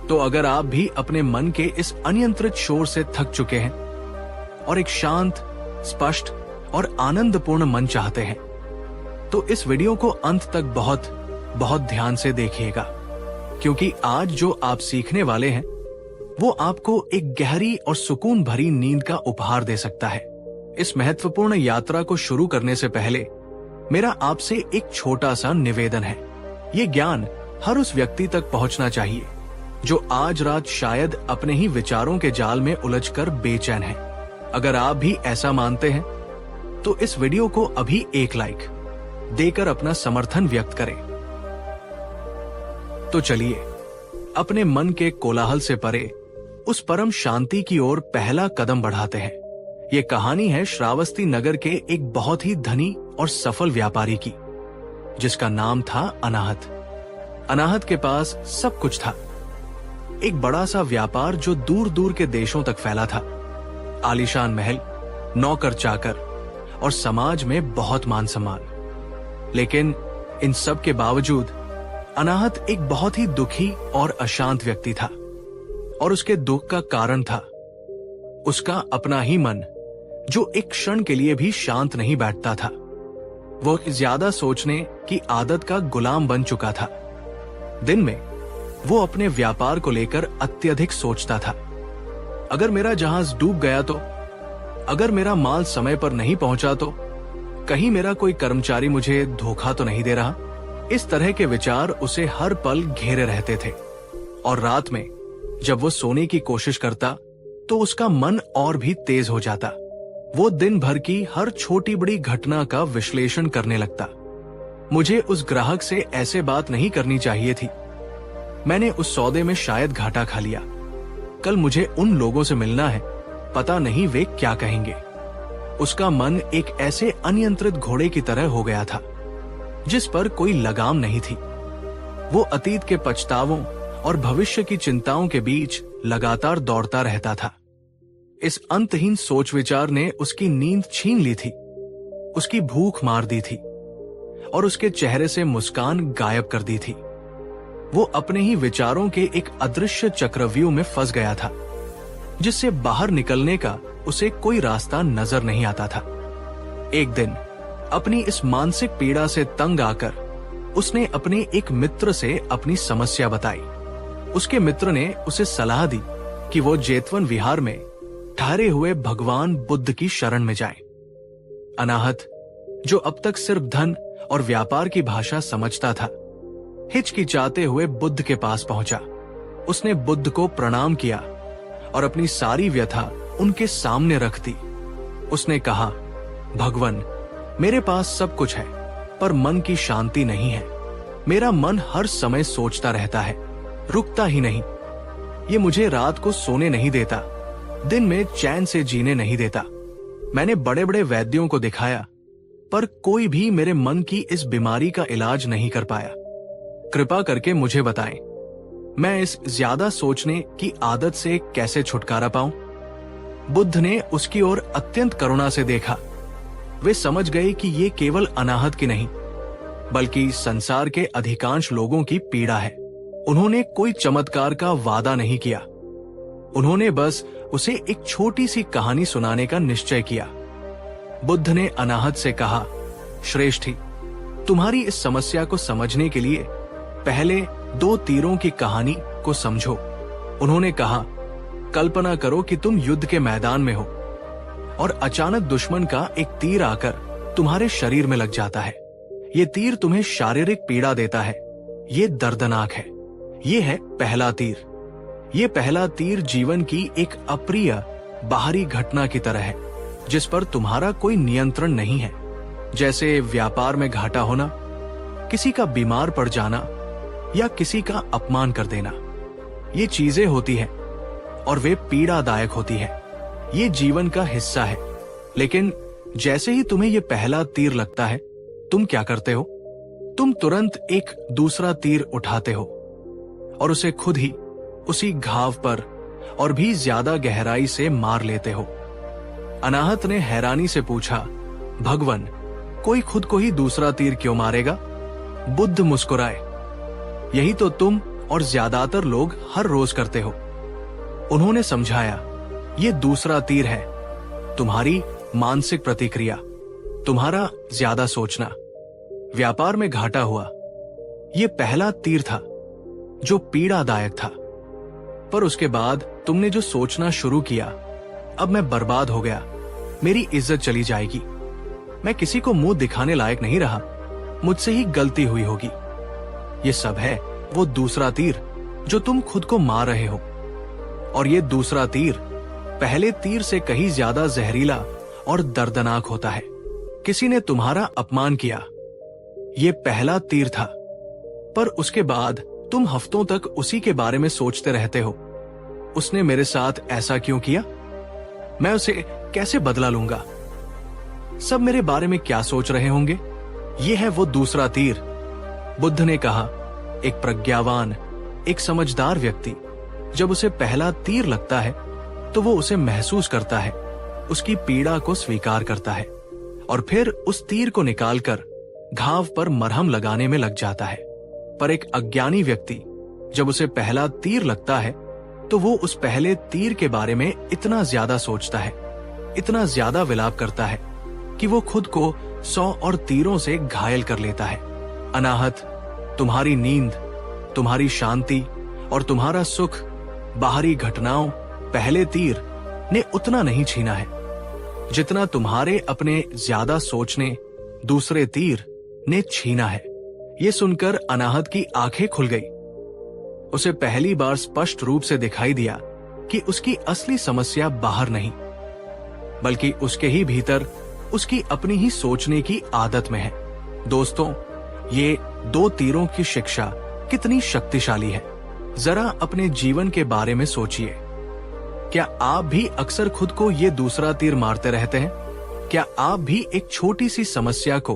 [SPEAKER 1] तो अगर आप भी अपने मन के इस अनियंत्रित शोर से थक चुके हैं और एक शांत, स्पष्ट और आनंदपूर्ण मन चाहते हैं, तो इस वीडियो को अंत तक बहुत बहुत ध्यान से देखिएगा, क्योंकि आज जो आप सीखने वाले हैं वो आपको एक गहरी और सुकून भरी नींद का उपहार दे सकता है। इस महत्वपूर्ण यात्रा को शुरू करने से पहले मेरा आपसे एक छोटा सा निवेदन है। ये ज्ञान हर उस व्यक्ति तक पहुंचना चाहिए जो आज रात शायद अपने ही विचारों के जाल में उलझकर बेचैन है। अगर आप भी ऐसा मानते हैं तो इस वीडियो को अभी एक लाइक देकर अपना समर्थन व्यक्त करें। तो चलिए अपने मन के कोलाहल से परे उस परम शांति की ओर पहला कदम बढ़ाते हैं। ये कहानी है श्रावस्ती नगर के एक बहुत ही धनी और सफल व्यापारी की, जिसका नाम था अनाहत। अनाहत के पास सब कुछ था, एक बड़ा सा व्यापार जो दूर दूर के देशों तक फैला था, आलीशान महल, नौकर चाकर और समाज में बहुत मान सम्मान। लेकिन इन सब के बावजूद अनाहत एक बहुत ही दुखी और अशांत व्यक्ति था, और उसके दुख का कारण था उसका अपना ही मन, जो एक क्षण के लिए भी शांत नहीं बैठता था। वो ज्यादा सोचने की आदत का गुलाम बन चुका था। दिन में वो अपने व्यापार को लेकर अत्यधिक सोचता था। अगर मेरा जहाज डूब गया तो, अगर मेरा माल समय पर नहीं पहुंचा तो, कहीं मेरा कोई कर्मचारी मुझे धोखा तो नहीं दे रहा। इस तरह के विचार उसे हर पल घेरे रहते थे, और रात में जब वो सोने की कोशिश करता तो उसका मन और भी तेज हो जाता। वो दिन भर की हर छोटी बड़ी घटना का विश्लेषण करने लगता। मुझे उस ग्राहक से ऐसे बात नहीं करनी चाहिए थी। मैंने उस सौदे में शायद घाटा खा लिया। कल मुझे उन लोगों से मिलना है, पता नहीं वे क्या कहेंगे। उसका मन एक ऐसे अनियंत्रित घोड़े की तरह हो गया था जिस पर कोई लगाम नहीं थी। वो अतीत के पछतावों और भविष्य की चिंताओं के बीच लगातार दौड़ता रहता था। इस अंतहीन सोच विचार ने उसकी नींद छीन ली थी, उसकी भूख मार दी थी और उसके चेहरे से मुस्कान गायब कर दी थी। वो अपने ही विचारों के एक अदृश्य चक्रव्यूह में फंस गया था जिससे बाहर निकलने का उसे कोई रास्ता नजर नहीं आता था। एक दिन अपनी इस मानसिक पीड़ा से तंग आकर उसने अपने एक मित्र से अपनी समस्या बताई। उसके मित्र ने उसे सलाह दी कि वो जेतवन विहार में ठहरे हुए भगवान बुद्ध की शरण में जाए। अनाहत, जो अब तक सिर्फ धन और व्यापार की भाषा समझता था, हिचकिचाते हुए बुद्ध के पास पहुंचा। उसने बुद्ध को प्रणाम किया और अपनी सारी व्यथा उनके सामने रख दी। उसने कहा, भगवान, मेरे पास सब कुछ है पर मन की शांति नहीं है। मेरा मन हर समय सोचता रहता है, रुकता ही नहीं। ये मुझे रात को सोने नहीं देता, दिन में चैन से जीने नहीं देता। मैंने बड़े बड़े वैद्यों को दिखाया पर कोई भी मेरे मन की इस बीमारी का इलाज नहीं कर पाया। कृपा करके मुझे बताएं, मैं इस ज्यादा सोचने की आदत से कैसे छुटकारा पाऊं? बुद्ध ने उसकी ओर अत्यंत करुणा से देखा। वे समझ गए कि ये केवल अनाहत की नहीं बल्कि संसार के अधिकांश लोगों की पीड़ा है। उन्होंने कोई चमत्कार का वादा नहीं किया, उन्होंने बस उसे एक छोटी सी कहानी सुनाने का निश्चय किया। बुद्ध ने अनाहत से कहा, श्रेष्ठी, तुम्हारी इस समस्या को समझने के लिए पहले 2 तीरों की कहानी को समझो। उन्होंने कहा, कल्पना करो कि तुम युद्ध के मैदान में हो और अचानक दुश्मन का एक तीर आकर तुम्हारे शरीर में लग जाता है। ये तीर तुम्हें शारीरिक पीड़ा देता है, ये दर्दनाक है। ये है पहला तीर। ये पहला तीर जीवन की एक अप्रिय बाहरी घटना की तरह है जिस पर तुम्हारा कोई नियंत्रण नहीं है, जैसे व्यापार में घाटा होना, किसी का बीमार पड़ जाना या किसी का अपमान कर देना। ये चीजें होती हैं और वे पीड़ादायक होती है। ये जीवन का हिस्सा है। लेकिन जैसे ही तुम्हें ये पहला तीर लगता है, तुम क्या करते हो? तुम तुरंत एक दूसरा तीर उठाते हो और उसे खुद ही उसी घाव पर और भी ज्यादा गहराई से मार लेते हो। अनाहत ने हैरानी से पूछा, भगवान, कोई खुद को ही दूसरा तीर क्यों मारेगा? बुद्ध मुस्कुराए, यही तो तुम और ज्यादातर लोग हर रोज करते हो। उन्होंने समझाया, ये दूसरा तीर है तुम्हारी मानसिक प्रतिक्रिया, तुम्हारा ज्यादा सोचना। व्यापार में घाटा हुआ, ये पहला तीर था जो पीड़ादायक था, पर उसके बाद तुमने जो सोचना शुरू किया, अब मैं बर्बाद हो गया, मेरी इज्जत चली जाएगी, मैं किसी को मुंह दिखाने लायक नहीं रहा, मुझसे ही गलती हुई होगी। ये सब है वो दूसरा तीर जो तुम खुद को मार रहे हो। और ये दूसरा तीर पहले तीर से कहीं ज्यादा जहरीला और दर्दनाक होता है। किसी ने तुम्हारा अपमान किया, ये पहला तीर था, पर उसके बाद तुम हफ्तों तक उसी के बारे में सोचते रहते हो। उसने मेरे साथ ऐसा क्यों किया? मैं उसे कैसे बदला लूंगा? सब मेरे बारे में क्या सोच रहे होंगे? ये है वो दूसरा तीर। बुद्ध ने कहा, एक प्रज्ञावान, एक समझदार व्यक्ति जब उसे पहला तीर लगता है तो वो उसे महसूस करता है, उसकी पीड़ा को स्वीकार करता है और फिर उस तीर को निकालकर घाव पर मरहम लगाने में लग जाता है। पर एक अज्ञानी व्यक्ति जब उसे पहला तीर लगता है तो वो उस पहले तीर के बारे में इतना ज्यादा सोचता है, इतना ज्यादा विलाप करता है कि वो खुद को 100 और तीरों से घायल कर लेता है। अनाहत, तुम्हारी नींद, तुम्हारी शांति और तुम्हारा सुख बाहरी घटनाओं पहले तीर ने उतना नहीं छीना है जितना तुम्हारे अपने ज्यादा सोचने दूसरे तीर ने छीना है। ये सुनकर अनाहत की आंखें खुल गई। उसे पहली बार स्पष्ट रूप से दिखाई दिया कि उसकी असली समस्या बाहर नहीं, बल्कि उसके ही भीतर उसकी अपनी ही सोचने की आदत में है। दोस्तों, ये 2 तीरों की शिक्षा कितनी शक्तिशाली है। जरा अपने जीवन के बारे में सोचिए। क्या आप भी अक्सर खुद को ये दूसरा तीर मारते रहते हैं? क्या आप भी एक छोटी सी समस्या को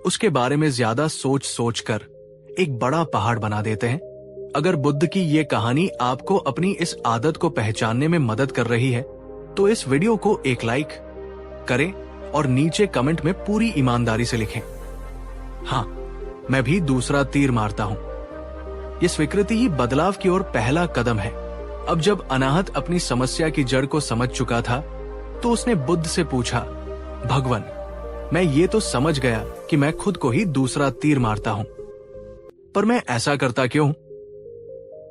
[SPEAKER 1] उसके बारे में ज्यादा सोच सोच कर एक बड़ा पहाड़ बना देते हैं? अगर बुद्ध की ये कहानी आपको अपनी इस आदत को पहचानने में मदद कर रही है, तो इस वीडियो को एक लाइक करें और नीचे कमेंट में पूरी ईमानदारी से लिखें, हाँ, मैं भी दूसरा तीर मारता हूं। ये स्वीकृति ही बदलाव की ओर पहला कदम है। अब जब अनाहत अपनी समस्या की जड़ को समझ चुका था, तो उसने बुद्ध से पूछा, भगवान, मैं ये तो समझ गया कि मैं खुद को ही दूसरा तीर मारता हूं, पर मैं ऐसा करता क्यों?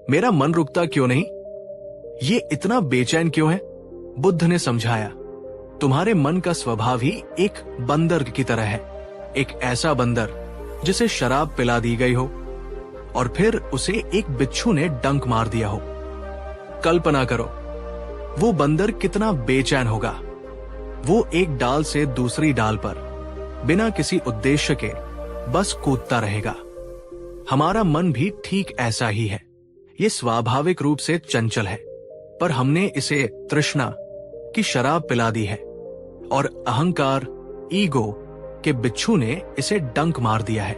[SPEAKER 1] मेरा मन रुकता क्यों नहीं? ये इतना बेचैन क्यों है? बुद्ध ने समझाया, तुम्हारे मन का स्वभाव ही एक बंदर की तरह है। एक ऐसा बंदर जिसे शराब पिला दी गई हो और फिर उसे एक बिच्छू ने डंक मार दिया हो। कल्पना करो, वो बंदर कितना बेचैन होगा। वो एक डाल से दूसरी डाल पर बिना किसी उद्देश्य के बस कूदता रहेगा। हमारा मन भी ठीक ऐसा ही है। ये स्वाभाविक रूप से चंचल है, पर हमने इसे तृष्णा की शराब पिला दी है और अहंकार, ईगो के बिच्छू ने इसे डंक मार दिया है।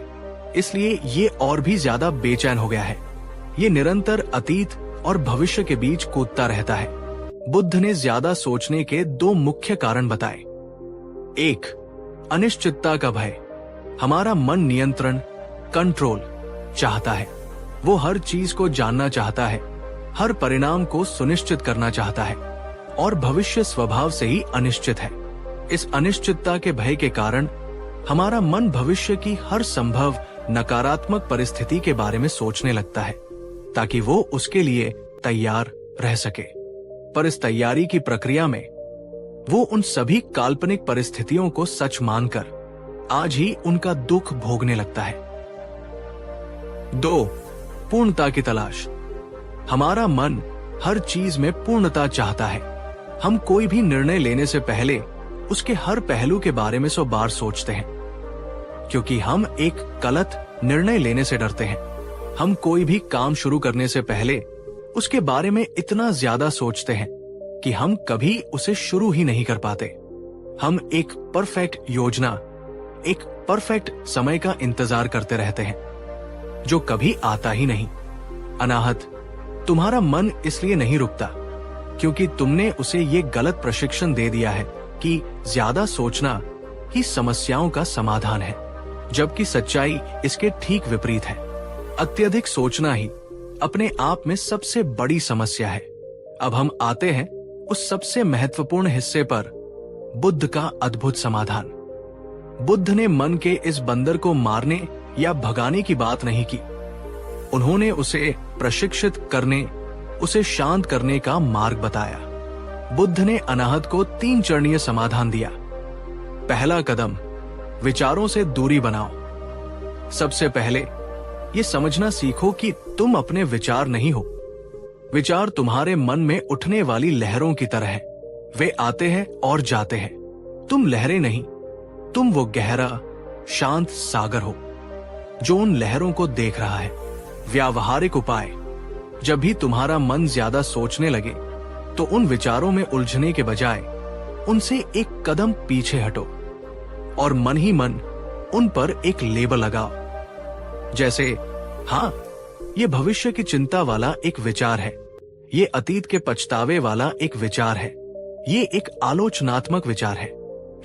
[SPEAKER 1] इसलिए ये और भी ज्यादा बेचैन हो गया है। ये निरंतर अतीत और भविष्य के बीच कूदता रहता है। बुद्ध ने ज्यादा सोचने के 2 मुख्य कारण बताए। 1, अनिश्चितता का भय। हमारा मन नियंत्रण, कंट्रोल चाहता है। वो हर चीज को जानना चाहता है, हर परिणाम को सुनिश्चित करना चाहता है, और भविष्य स्वभाव से ही अनिश्चित है। इस अनिश्चितता के भय के कारण हमारा मन भविष्य की हर संभव नकारात्मक परिस्थिति के बारे में सोचने लगता है, ताकि वो उसके लिए तैयार रह सके। पर इस तैयारी की प्रक्रिया में वो उन सभी काल्पनिक परिस्थितियों को सच मानकर आज ही उनका दुख भोगने लगता है। 2, पूर्णता की तलाश। हमारा मन हर चीज में पूर्णता चाहता है। हम कोई भी निर्णय लेने से पहले उसके हर पहलू के बारे में 100 बार सोचते हैं, क्योंकि हम एक गलत निर्णय लेने से डरते हैं। हम कोई भी काम शुरू करने से पहले उसके बारे में इतना ज्यादा सोचते हैं कि हम कभी उसे शुरू ही नहीं कर पाते। हम एक परफेक्ट योजना, एक परफेक्ट समय का इंतजार करते रहते हैं, जो कभी आता ही नहीं। अनाहत, तुम्हारा मन इसलिए नहीं रुकता क्योंकि तुमने उसे ये गलत प्रशिक्षण दे दिया है कि ज्यादा सोचना ही समस्याओं का समाधान है, जबकि सच्चाई इसके ठीक विपरीत है। अत्यधिक सोचना ही अपने आप में सबसे बड़ी समस्या है। अब हम आते हैं उस सबसे महत्वपूर्ण हिस्से पर, बुद्ध का अद्भुत समाधान। बुद्ध ने मन के इस बंदर को मारने या भगाने की बात नहीं की। उन्होंने उसे प्रशिक्षित करने, उसे शांत करने का मार्ग बताया। बुद्ध ने अनाहत को 3 चरणीय समाधान दिया। पहला कदम, विचारों से दूरी बनाओ। सबसे पहले ये समझना सीखो कि तुम अपने विचार नहीं हो। विचार तुम्हारे मन में उठने वाली लहरों की तरह है। वे आते हैं और जाते हैं। तुम लहरें नहीं, तुम वो गहरा, शांत सागर हो जो उन लहरों को देख रहा है। व्यावहारिक उपाय, जब भी तुम्हारा मन ज्यादा सोचने लगे, तो उन विचारों में उलझने के बजाय उनसे एक कदम पीछे हटो और मन ही मन उन पर एक लेबल लगाओ। जैसे, हाँ, ये भविष्य की चिंता वाला एक विचार है, ये अतीत के पछतावे वाला एक विचार है, ये एक आलोचनात्मक विचार है।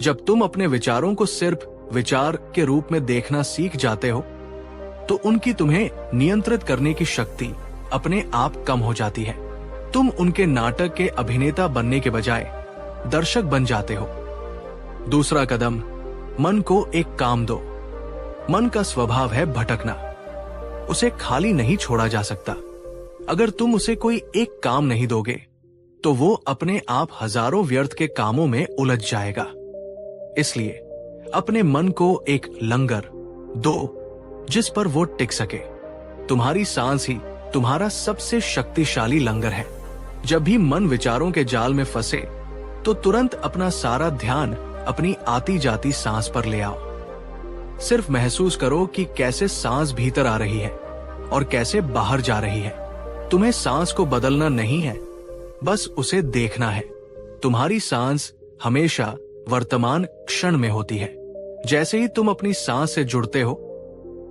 [SPEAKER 1] जब तुम अपने विचारों को सिर्फ विचार के रूप में देखना सीख जाते हो, तो उनकी तुम्हें नियंत्रित करने की शक्ति अपने आप कम हो जाती है। तुम उनके नाटक के अभिनेता बनने के बजाय दर्शक बन जाते हो। दूसरा कदम, मन को एक काम दो। मन का स्वभाव है भटकना। उसे खाली नहीं छोड़ा जा सकता। अगर तुम उसे कोई एक काम नहीं दोगे, तो वो अपने आप हजारों व्यर्थ के कामों में उलझ जाएगा। इसलिए अपने मन को एक लंगर दो जिस पर वो टिक सके। तुम्हारी सांस ही तुम्हारा सबसे शक्तिशाली लंगर है। जब भी मन विचारों के जाल में फंसे तो तुरंत अपना सारा ध्यान अपनी आती जाती सांस पर ले आओ। सिर्फ महसूस करो कि कैसे सांस भीतर आ रही है और कैसे बाहर जा रही है। तुम्हें सांस को बदलना नहीं है, बस उसे देखना है। तुम्हारी सांस हमेशा वर्तमान क्षण में होती है। जैसे ही तुम अपनी सांस से जुड़ते हो,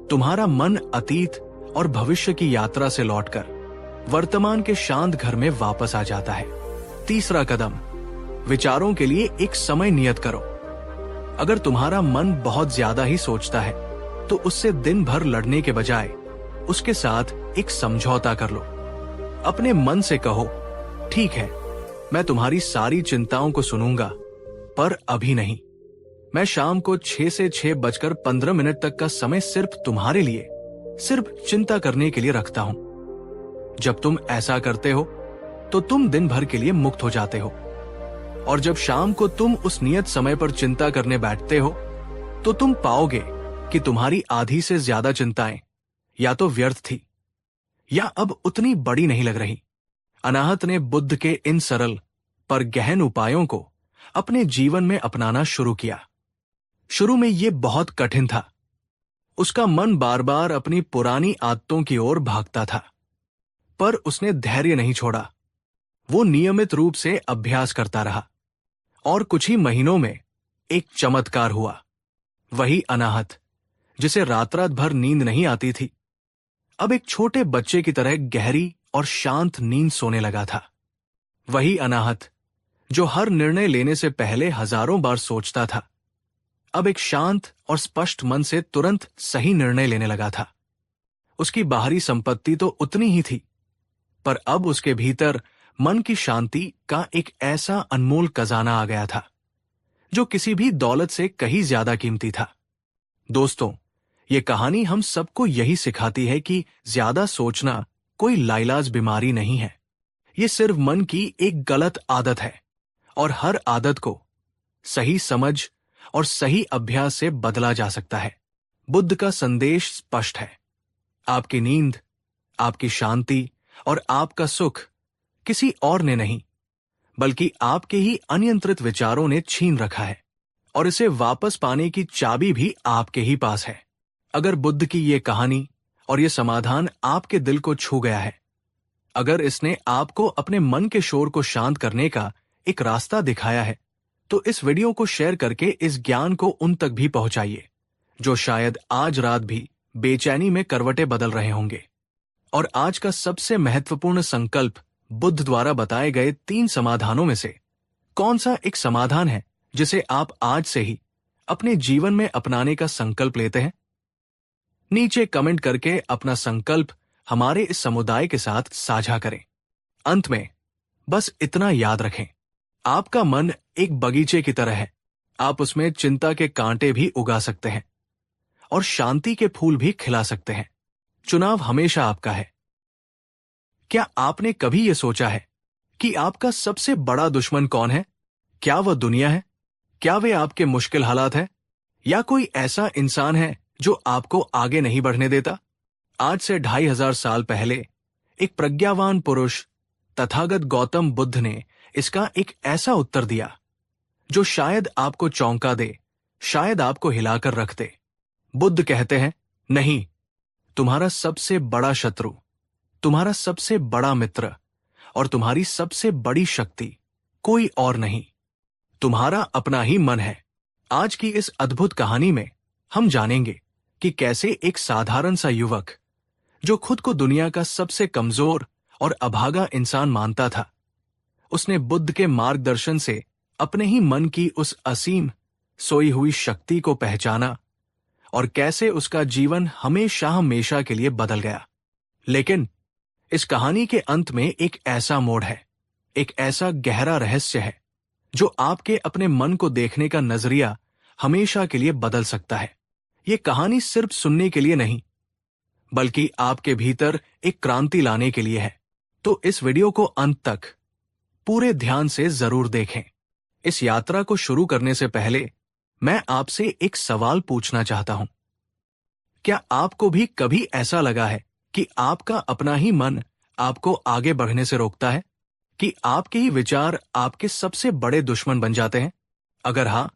[SPEAKER 1] तुम्हारा मन अतीत और भविष्य की यात्रा से लौटकर वर्तमान के शांत घर में वापस आ जाता है। तीसरा कदम, विचारों के लिए एक समय नियत करो। अगर तुम्हारा मन बहुत ज्यादा ही सोचता है तो उससे दिन भर लड़ने के बजाय उसके साथ एक समझौता कर लो। अपने मन से कहो, ठीक है, मैं तुम्हारी सारी चिंताओं को सुनूंगा, पर अभी नहीं। मैं शाम को 6 से 6:15 तक का समय सिर्फ तुम्हारे लिए, सिर्फ चिंता करने के लिए रखता हूं। जब तुम ऐसा करते हो तो तुम दिन भर के लिए मुक्त हो जाते हो। और जब शाम को तुम उस नियत समय पर चिंता करने बैठते हो तो तुम पाओगे कि तुम्हारी आधी से ज्यादा चिंताएं या तो व्यर्थ थी या अब उतनी बड़ी नहीं लग रही। अनाहत ने बुद्ध के इन सरल पर गहन उपायों को अपने जीवन में अपनाना शुरू किया। शुरू में यह बहुत कठिन था। उसका मन बार बार अपनी पुरानी आदतों की ओर भागता था, पर उसने धैर्य नहीं छोड़ा। वो नियमित रूप से अभ्यास करता रहा और कुछ ही महीनों में एक चमत्कार हुआ। वही अनाहत जिसे रात रात भर नींद नहीं आती थी, अब एक छोटे बच्चे की तरह गहरी और शांत नींद सोने लगा था। वही अनाहत जो हर निर्णय लेने से पहले हजारों बार सोचता था, अब एक शांत और स्पष्ट मन से तुरंत सही निर्णय लेने लगा था। उसकी बाहरी संपत्ति तो उतनी ही थी, पर अब उसके भीतर मन की शांति का एक ऐसा अनमोल खजाना आ गया था जो किसी भी दौलत से कहीं ज्यादा कीमती था। दोस्तों, ये कहानी हम सबको यही सिखाती है कि ज्यादा सोचना कोई लाइलाज बीमारी नहीं है। ये सिर्फ मन की एक गलत आदत है और हर आदत को सही समझ और सही अभ्यास से बदला जा सकता है। बुद्ध का संदेश स्पष्ट है। आपकी नींद, आपकी शांति और आपका सुख किसी और ने नहीं, बल्कि आपके ही अनियंत्रित विचारों ने छीन रखा है, और इसे वापस पाने की चाबी भी आपके ही पास है। अगर बुद्ध की ये कहानी और ये समाधान आपके दिल को छू गया है, अगर इसने आपको अपने मन के शोर को शांत करने का एक रास्ता दिखाया है, तो इस वीडियो को शेयर करके इस ज्ञान को उन तक भी पहुंचाइए जो शायद आज रात भी बेचैनी में करवटें बदल रहे होंगे। और आज का सबसे महत्वपूर्ण संकल्प बुद्ध द्वारा बताए गए 3 समाधानों में से कौन सा एक समाधान है जिसे आप आज से ही अपने जीवन में अपनाने का संकल्प लेते हैं? नीचे कमेंट करके अपना संकल्प हमारे इस समुदाय के साथ साझा करें। अंत में बस इतना याद रखें, आपका मन एक बगीचे की तरह है। आप उसमें चिंता के कांटे भी उगा सकते हैं और शांति के फूल भी खिला सकते हैं। चुनाव हमेशा आपका है। क्या आपने कभी यह सोचा है कि आपका सबसे बड़ा दुश्मन कौन है? क्या वह दुनिया है? क्या वे आपके मुश्किल हालात हैं? या कोई ऐसा इंसान है जो आपको आगे नहीं बढ़ने देता? आज से 2500 साल पहले एक प्रज्ञावान पुरुष तथागत गौतम बुद्ध ने इसका एक ऐसा उत्तर दिया जो शायद आपको चौंका दे, शायद आपको हिलाकर रख दे। बुद्ध कहते हैं, नहीं, तुम्हारा सबसे बड़ा शत्रु, तुम्हारा सबसे बड़ा मित्र और तुम्हारी सबसे बड़ी शक्ति कोई और नहीं, तुम्हारा अपना ही मन है। आज की इस अद्भुत कहानी में हम जानेंगे कि कैसे एक साधारण सा युवक जो खुद को दुनिया का सबसे कमजोर और अभागा इंसान मानता था, उसने बुद्ध के मार्गदर्शन से अपने ही मन की उस असीम सोई हुई शक्ति को पहचाना और कैसे उसका जीवन हमेशा हमेशा के लिए बदल गया। लेकिन इस कहानी के अंत में एक ऐसा मोड़ है, एक ऐसा गहरा रहस्य है जो आपके अपने मन को देखने का नजरिया हमेशा के लिए बदल सकता है। ये कहानी सिर्फ सुनने के लिए नहीं, बल्कि आपके भीतर एक क्रांति लाने के लिए है। तो इस वीडियो को अंत तक पूरे ध्यान से जरूर देखें। इस यात्रा को शुरू करने से पहले मैं आपसे एक सवाल पूछना चाहता हूं। क्या आपको भी कभी ऐसा लगा है कि आपका अपना ही मन आपको आगे बढ़ने से रोकता है? कि आपके ही विचार आपके सबसे बड़े दुश्मन बन जाते हैं? अगर हाँ,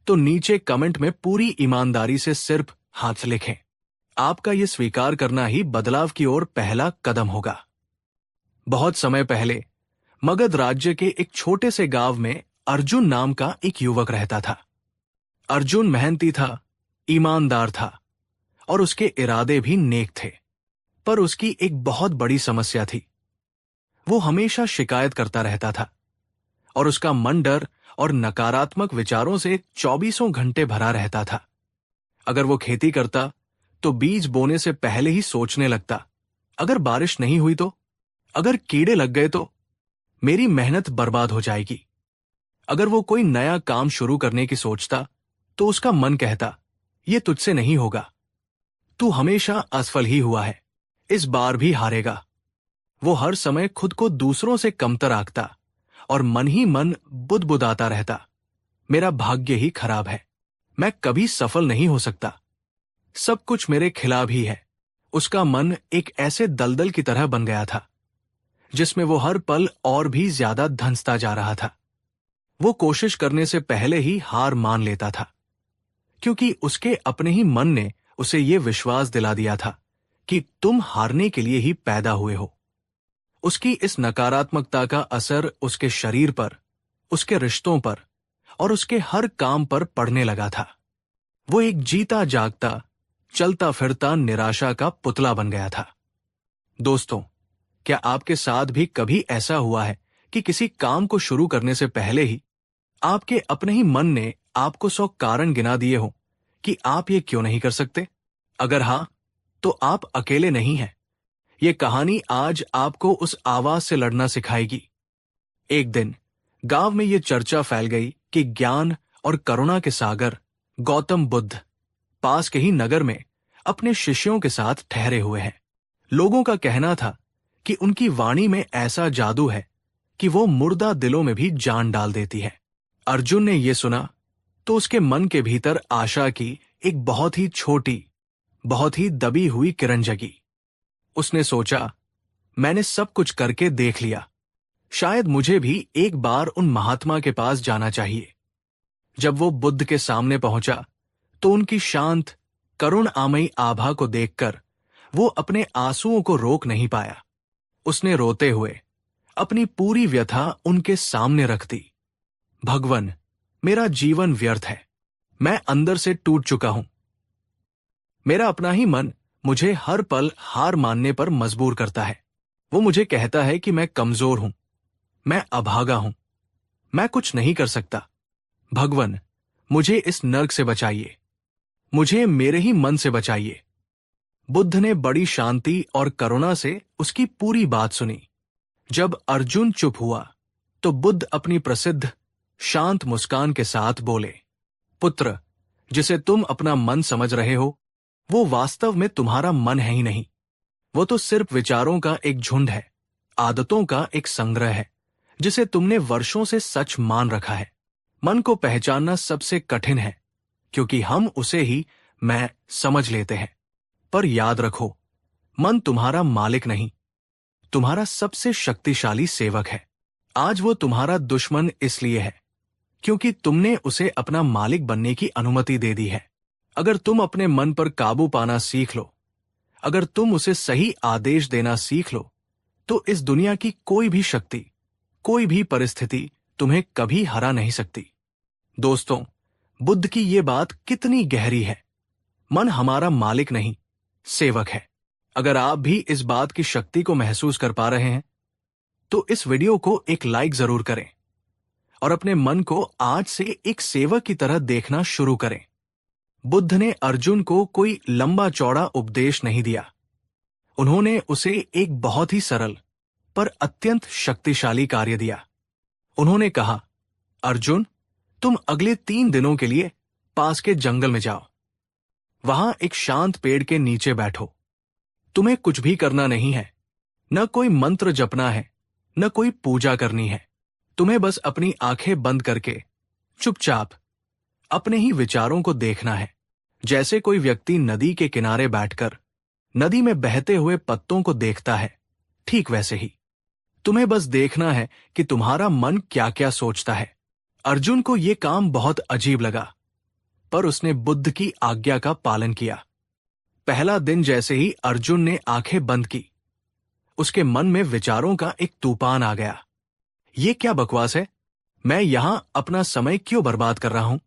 [SPEAKER 1] तो नीचे कमेंट में पूरी ईमानदारी से सिर्फ हाथ लिखें। आपका ये स्वीकार करना ही बदलाव की ओर पहला कदम होगा। बहुत समय पहले मगध राज्य के एक छोटे से गांव में अर्जुन नाम का एक युवक रहता था। अर्जुन मेहनती था, ईमानदार था और उसके इरादे भी नेक थे। पर उसकी एक बहुत बड़ी समस्या थी। वो हमेशा शिकायत करता रहता था और उसका मन डर और नकारात्मक विचारों से 24 घंटे भरा रहता था। अगर वो खेती करता तो बीज बोने से पहले ही सोचने लगता, अगर बारिश नहीं हुई तो, अगर कीड़े लग गए तो मेरी मेहनत बर्बाद हो जाएगी। अगर वो कोई नया काम शुरू करने की सोचता तो उसका मन कहता, ये तुझसे नहीं होगा, तू हमेशा असफल ही हुआ है, इस बार भी हारेगा। वो हर समय खुद को दूसरों से कमतर आंकता और मन ही मन बुदबुदाता रहता, मेरा भाग्य ही खराब है, मैं कभी सफल नहीं हो सकता, सब कुछ मेरे खिलाफ ही है। उसका मन एक ऐसे दलदल की तरह बन गया था जिसमें वो हर पल और भी ज्यादा धंसता जा रहा था। वो कोशिश करने से पहले ही हार मान लेता था, क्योंकि उसके अपने ही मन ने उसे ये विश्वास दिला दिया था कि तुम हारने के लिए ही पैदा हुए हो। उसकी इस नकारात्मकता का असर उसके शरीर पर, उसके रिश्तों पर और उसके हर काम पर पड़ने लगा था। वो एक जीता जागता, चलता फिरता निराशा का पुतला बन गया था। दोस्तों, क्या आपके साथ भी कभी ऐसा हुआ है कि किसी काम को शुरू करने से पहले ही आपके अपने ही मन ने आपको 100 कारण गिना दिए हो कि आप ये क्यों नहीं कर सकते? अगर हाँ, तो आप अकेले नहीं हैं। ये कहानी आज आपको उस आवाज से लड़ना सिखाएगी। एक दिन गांव में ये चर्चा फैल गई कि ज्ञान और करुणा के सागर गौतम बुद्ध पास के ही नगर में अपने शिष्यों के साथ ठहरे हुए हैं। लोगों का कहना था कि उनकी वाणी में ऐसा जादू है कि वो मुर्दा दिलों में भी जान डाल देती है। अर्जुन ने यह सुना तो उसके मन के भीतर आशा की एक बहुत ही छोटी, बहुत ही दबी हुई किरण जगी। उसने सोचा, मैंने सब कुछ करके देख लिया, शायद मुझे भी एक बार उन महात्मा के पास जाना चाहिए। जब वो बुद्ध के सामने पहुंचा तो उनकी शांत, करुणामयी आभा को देखकर वो अपने आंसुओं को रोक नहीं पाया। उसने रोते हुए अपनी पूरी व्यथा उनके सामने रख दी। भगवन, मेरा जीवन व्यर्थ है, मैं अंदर से टूट चुका हूं। मेरा अपना ही मन मुझे हर पल हार मानने पर मजबूर करता है। वो मुझे कहता है कि मैं कमजोर हूं, मैं अभागा हूं, मैं कुछ नहीं कर सकता। भगवन, मुझे इस नर्क से बचाइए, मुझे मेरे ही मन से बचाइए। बुद्ध ने बड़ी शांति और करुणा से उसकी पूरी बात सुनी। जब अर्जुन चुप हुआ तो बुद्ध अपनी प्रसिद्ध शांत मुस्कान के साथ बोले, पुत्र, जिसे तुम अपना मन समझ रहे हो वो वास्तव में तुम्हारा मन है ही नहीं। वो तो सिर्फ विचारों का एक झुंड है, आदतों का एक संग्रह है जिसे तुमने वर्षों से सच मान रखा है। मन को पहचानना सबसे कठिन है क्योंकि हम उसे ही मैं समझ लेते हैं। पर याद रखो, मन तुम्हारा मालिक नहीं, तुम्हारा सबसे शक्तिशाली सेवक है। आज वो तुम्हारा दुश्मन इसलिए है क्योंकि तुमने उसे अपना मालिक बनने की अनुमति दे दी है। अगर तुम अपने मन पर काबू पाना सीख लो, अगर तुम उसे सही आदेश देना सीख लो, तो इस दुनिया की कोई भी शक्ति, कोई भी परिस्थिति तुम्हें कभी हरा नहीं सकती। दोस्तों, बुद्ध की ये बात कितनी गहरी है। मन हमारा मालिक नहीं, सेवक है। अगर आप भी इस बात की शक्ति को महसूस कर पा रहे हैं तो इस वीडियो को एक लाइक जरूर करें और अपने मन को आज से एक सेवक की तरह देखना शुरू करें। बुद्ध ने अर्जुन को कोई लंबा चौड़ा उपदेश नहीं दिया। उन्होंने उसे एक बहुत ही सरल पर अत्यंत शक्तिशाली कार्य दिया। उन्होंने कहा, अर्जुन, तुम अगले 3 दिनों के लिए पास के जंगल में जाओ। वहां एक शांत पेड़ के नीचे बैठो। तुम्हें कुछ भी करना नहीं है, न कोई मंत्र जपना है, न कोई पूजा करनी है। तुम्हें बस अपनी आंखें बंद करके चुपचाप अपने ही विचारों को देखना है, जैसे कोई व्यक्ति नदी के किनारे बैठकर नदी में बहते हुए पत्तों को देखता है, ठीक वैसे ही तुम्हें बस देखना है कि तुम्हारा मन क्या क्या सोचता है। अर्जुन को यह काम बहुत अजीब लगा, पर उसने बुद्ध की आज्ञा का पालन किया। पहला दिन जैसे ही अर्जुन ने आंखें बंद की, उसके मन में विचारों का एक तूफान आ गया। ये क्या बकवास है? मैं यहां अपना समय क्यों बर्बाद कर रहा हूं?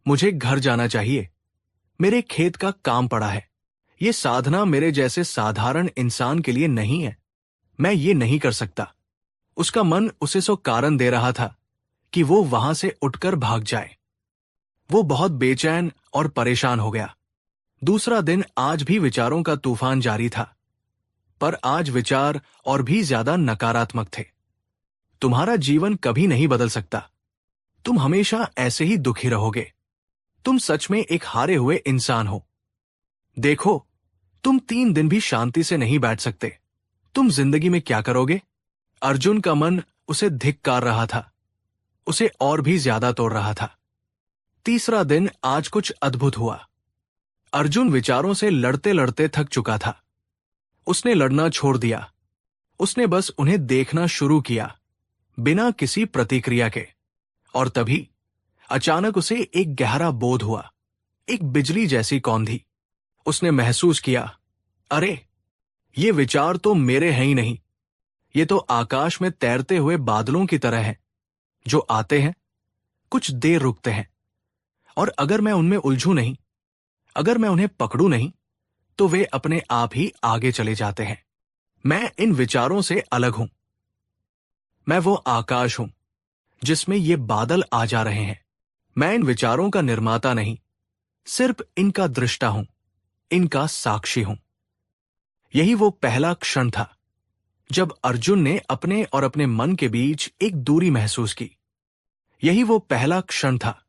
[SPEAKER 1] मुझे घर जाना चाहिए। मेरे खेत का काम पड़ा है। ये साधना मेरे जैसे साधारण इंसान के लिए नहीं है। मैं ये नहीं कर सकता। उसका मन उसे सो कारण दे रहा था कि वो वहां से उठकर भाग जाए। वो बहुत बेचैन और परेशान हो गया। दूसरा दिन आज भी विचारों का तूफान जारी था, पर आज विचार और भी ज्यादा नकारात्मक थे। तुम्हारा जीवन कभी नहीं बदल सकता। तुम हमेशा ऐसे ही दुखी रहोगे। तुम सच में एक हारे हुए इंसान हो। देखो, तुम 3 दिन भी शांति से नहीं बैठ सकते। तुम जिंदगी में क्या करोगे? अर्जुन का मन उसे धिक्कार रहा था, उसे और भी ज्यादा तोड़ रहा था। तीसरा दिन आज कुछ अद्भुत हुआ। अर्जुन विचारों से लड़ते लड़ते थक चुका था। उसने लड़ना छोड़ दिया। उसने बस उन्हें देखना शुरू किया, बिना किसी प्रतिक्रिया के। और तभी अचानक उसे एक गहरा बोध हुआ, एक बिजली जैसी कौंधी। उसने महसूस किया, अरे, ये विचार तो मेरे हैं ही नहीं। ये तो आकाश में तैरते हुए बादलों की तरह हैं, जो आते हैं, कुछ देर रुकते हैं, और अगर मैं उनमें उलझूं नहीं, अगर मैं उन्हें पकड़ूं नहीं, तो वे अपने आप ही आगे चले जाते हैं। मैं इन विचारों से अलग हूं। मैं वो आकाश हूं जिसमें ये बादल आ जा रहे हैं। मैं इन विचारों का निर्माता नहीं, सिर्फ इनका दृष्टा हूं, इनका साक्षी हूं। यही वो पहला क्षण था जब अर्जुन ने अपने और अपने मन के बीच एक दूरी महसूस की। यही वो पहला क्षण था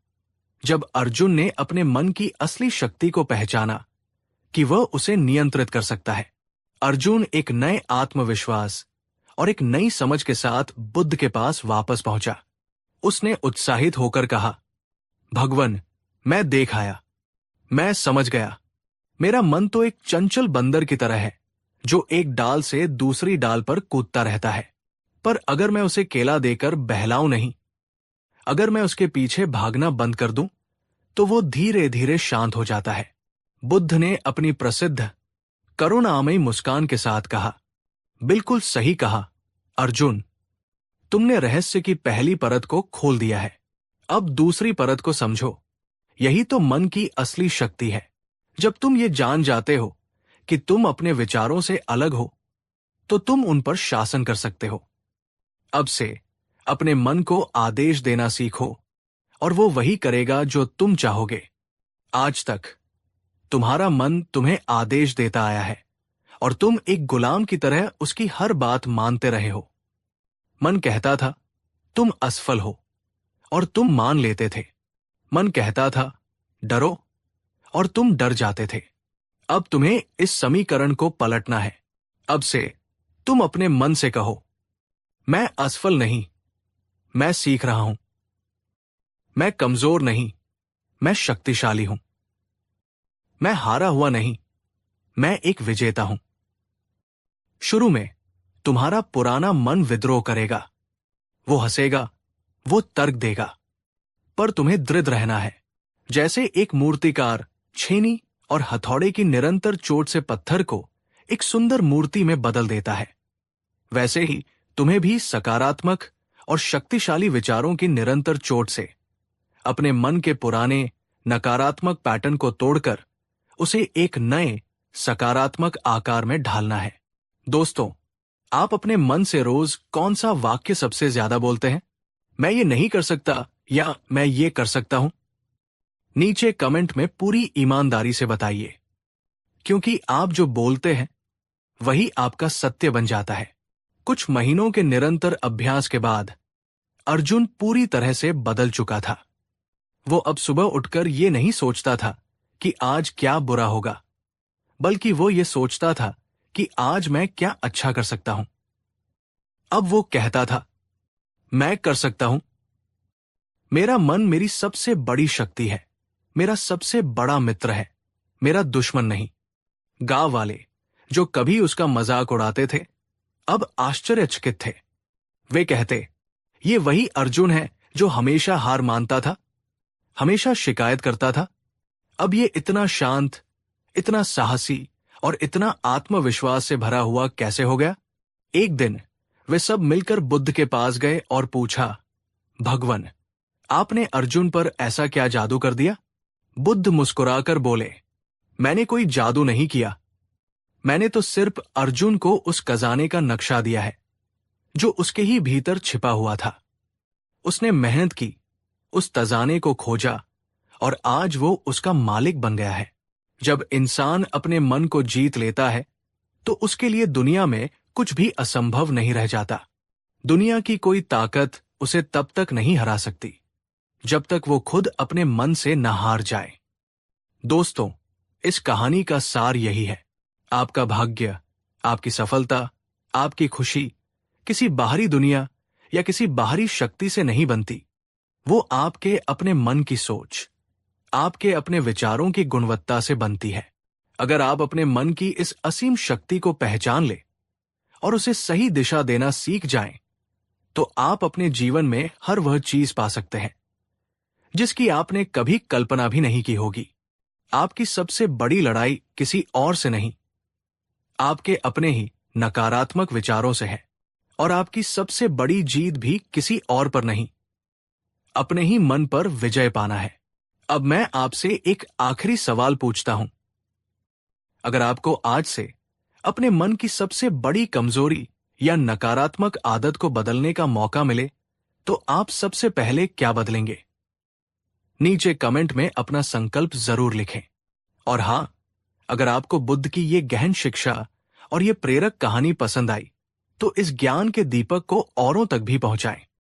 [SPEAKER 1] जब अर्जुन ने अपने मन की असली शक्ति को पहचाना कि वह उसे नियंत्रित कर सकता है। अर्जुन एक नए आत्मविश्वास और एक नई समझ के साथ बुद्ध के पास वापस पहुंचा। उसने उत्साहित होकर कहा, भगवन, मैं देख आया, मैं समझ गया। मेरा मन तो एक चंचल बंदर की तरह है, जो एक डाल से दूसरी डाल पर कूदता रहता है। पर अगर मैं उसे केला देकर बहलाऊं नहीं, अगर मैं उसके पीछे भागना बंद कर दूं, तो वो धीरे धीरे शांत हो जाता है। बुद्ध ने अपनी प्रसिद्ध करुणामयी मुस्कान के साथ कहा, बिल्कुल सही कहा अर्जुन, तुमने रहस्य की पहली परत को खोल दिया है। अब दूसरी परत को समझो। यही तो मन की असली शक्ति है। जब तुम ये जान जाते हो कि तुम अपने विचारों से अलग हो, तो तुम उन पर शासन कर सकते हो। अब से अपने मन को आदेश देना सीखो, और वो वही करेगा जो तुम चाहोगे। आज तक तुम्हारा मन तुम्हें आदेश देता आया है, और तुम एक गुलाम की तरह उसकी हर बात मानते रहे हो। मन कहता था तुम असफल हो, और तुम मान लेते थे। मन कहता था डरो, और तुम डर जाते थे। अब तुम्हें इस समीकरण को पलटना है। अब से तुम अपने मन से कहो, मैं असफल नहीं, मैं सीख रहा हूं। मैं कमजोर नहीं, मैं शक्तिशाली हूं। मैं हारा हुआ नहीं, मैं एक विजेता हूं। शुरू में तुम्हारा पुराना मन विद्रोह करेगा, वो हंसेगा, वो तर्क देगा, पर तुम्हें दृढ़ रहना है। जैसे एक मूर्तिकार छेनी और हथौड़े की निरंतर चोट से पत्थर को एक सुंदर मूर्ति में बदल देता है, वैसे ही तुम्हें भी सकारात्मक और शक्तिशाली विचारों की निरंतर चोट से अपने मन के पुराने नकारात्मक पैटर्न को तोड़कर उसे एक नए सकारात्मक आकार में ढालना है। दोस्तों, आप अपने मन से रोज कौन सा वाक्य सबसे ज्यादा बोलते हैं? मैं ये नहीं कर सकता या मैं ये कर सकता हूं? नीचे कमेंट में पूरी ईमानदारी से बताइए, क्योंकि आप जो बोलते हैं वही आपका सत्य बन जाता है। कुछ महीनों के निरंतर अभ्यास के बाद अर्जुन पूरी तरह से बदल चुका था। वो अब सुबह उठकर ये नहीं सोचता था कि आज क्या बुरा होगा, बल्कि वो ये सोचता था कि आज मैं क्या अच्छा कर सकता हूं। अब वो कहता था, मैं कर सकता हूं। मेरा मन मेरी सबसे बड़ी शक्ति है, मेरा सबसे बड़ा मित्र है, मेरा दुश्मन नहीं। गांव वाले जो कभी उसका मजाक उड़ाते थे अब आश्चर्यचकित थे। वे कहते, ये वही अर्जुन है जो हमेशा हार मानता था, हमेशा शिकायत करता था। अब ये इतना शांत, इतना साहसी और इतना आत्मविश्वास से भरा हुआ कैसे हो गया? एक दिन वे सब मिलकर बुद्ध के पास गए और पूछा, भगवन, आपने अर्जुन पर ऐसा क्या जादू कर दिया? बुद्ध मुस्कुराकर बोले, मैंने कोई जादू नहीं किया। मैंने तो सिर्फ अर्जुन को उस खजाने का नक्शा दिया है जो उसके ही भीतर छिपा हुआ था। उसने मेहनत की, उस खजाने को खोजा और आज वो उसका मालिक बन गया है। जब इंसान अपने मन को जीत लेता है तो उसके लिए दुनिया में कुछ भी असंभव नहीं रह जाता। दुनिया की कोई ताकत उसे तब तक नहीं हरा सकती जब तक वो खुद अपने मन से न हार जाए। दोस्तों, इस कहानी का सार यही है, आपका भाग्य, आपकी सफलता, आपकी खुशी किसी बाहरी दुनिया या किसी बाहरी शक्ति से नहीं बनती। वो आपके अपने मन की सोच, आपके अपने विचारों की गुणवत्ता से बनती है। अगर आप अपने मन की इस असीम शक्ति को पहचान ले और उसे सही दिशा देना सीख जाएं, तो आप अपने जीवन में हर वह चीज पा सकते हैं जिसकी आपने कभी कल्पना भी नहीं की होगी। आपकी सबसे बड़ी लड़ाई किसी और से नहीं, आपके अपने ही नकारात्मक विचारों से है। और आपकी सबसे बड़ी जीत भी किसी और पर नहीं, अपने ही मन पर विजय पाना है। अब मैं आपसे एक आखिरी सवाल पूछता हूं। अगर आपको आज से अपने मन की सबसे बड़ी कमजोरी या नकारात्मक आदत को बदलने का मौका मिले तो आप सबसे पहले क्या बदलेंगे? नीचे कमेंट में अपना संकल्प जरूर लिखें। और हां, अगर आपको बुद्ध की ये गहन शिक्षा और ये प्रेरक कहानी पसंद आई तो इस ज्ञान के दीपक को औरों तक भी पहुंचाएं।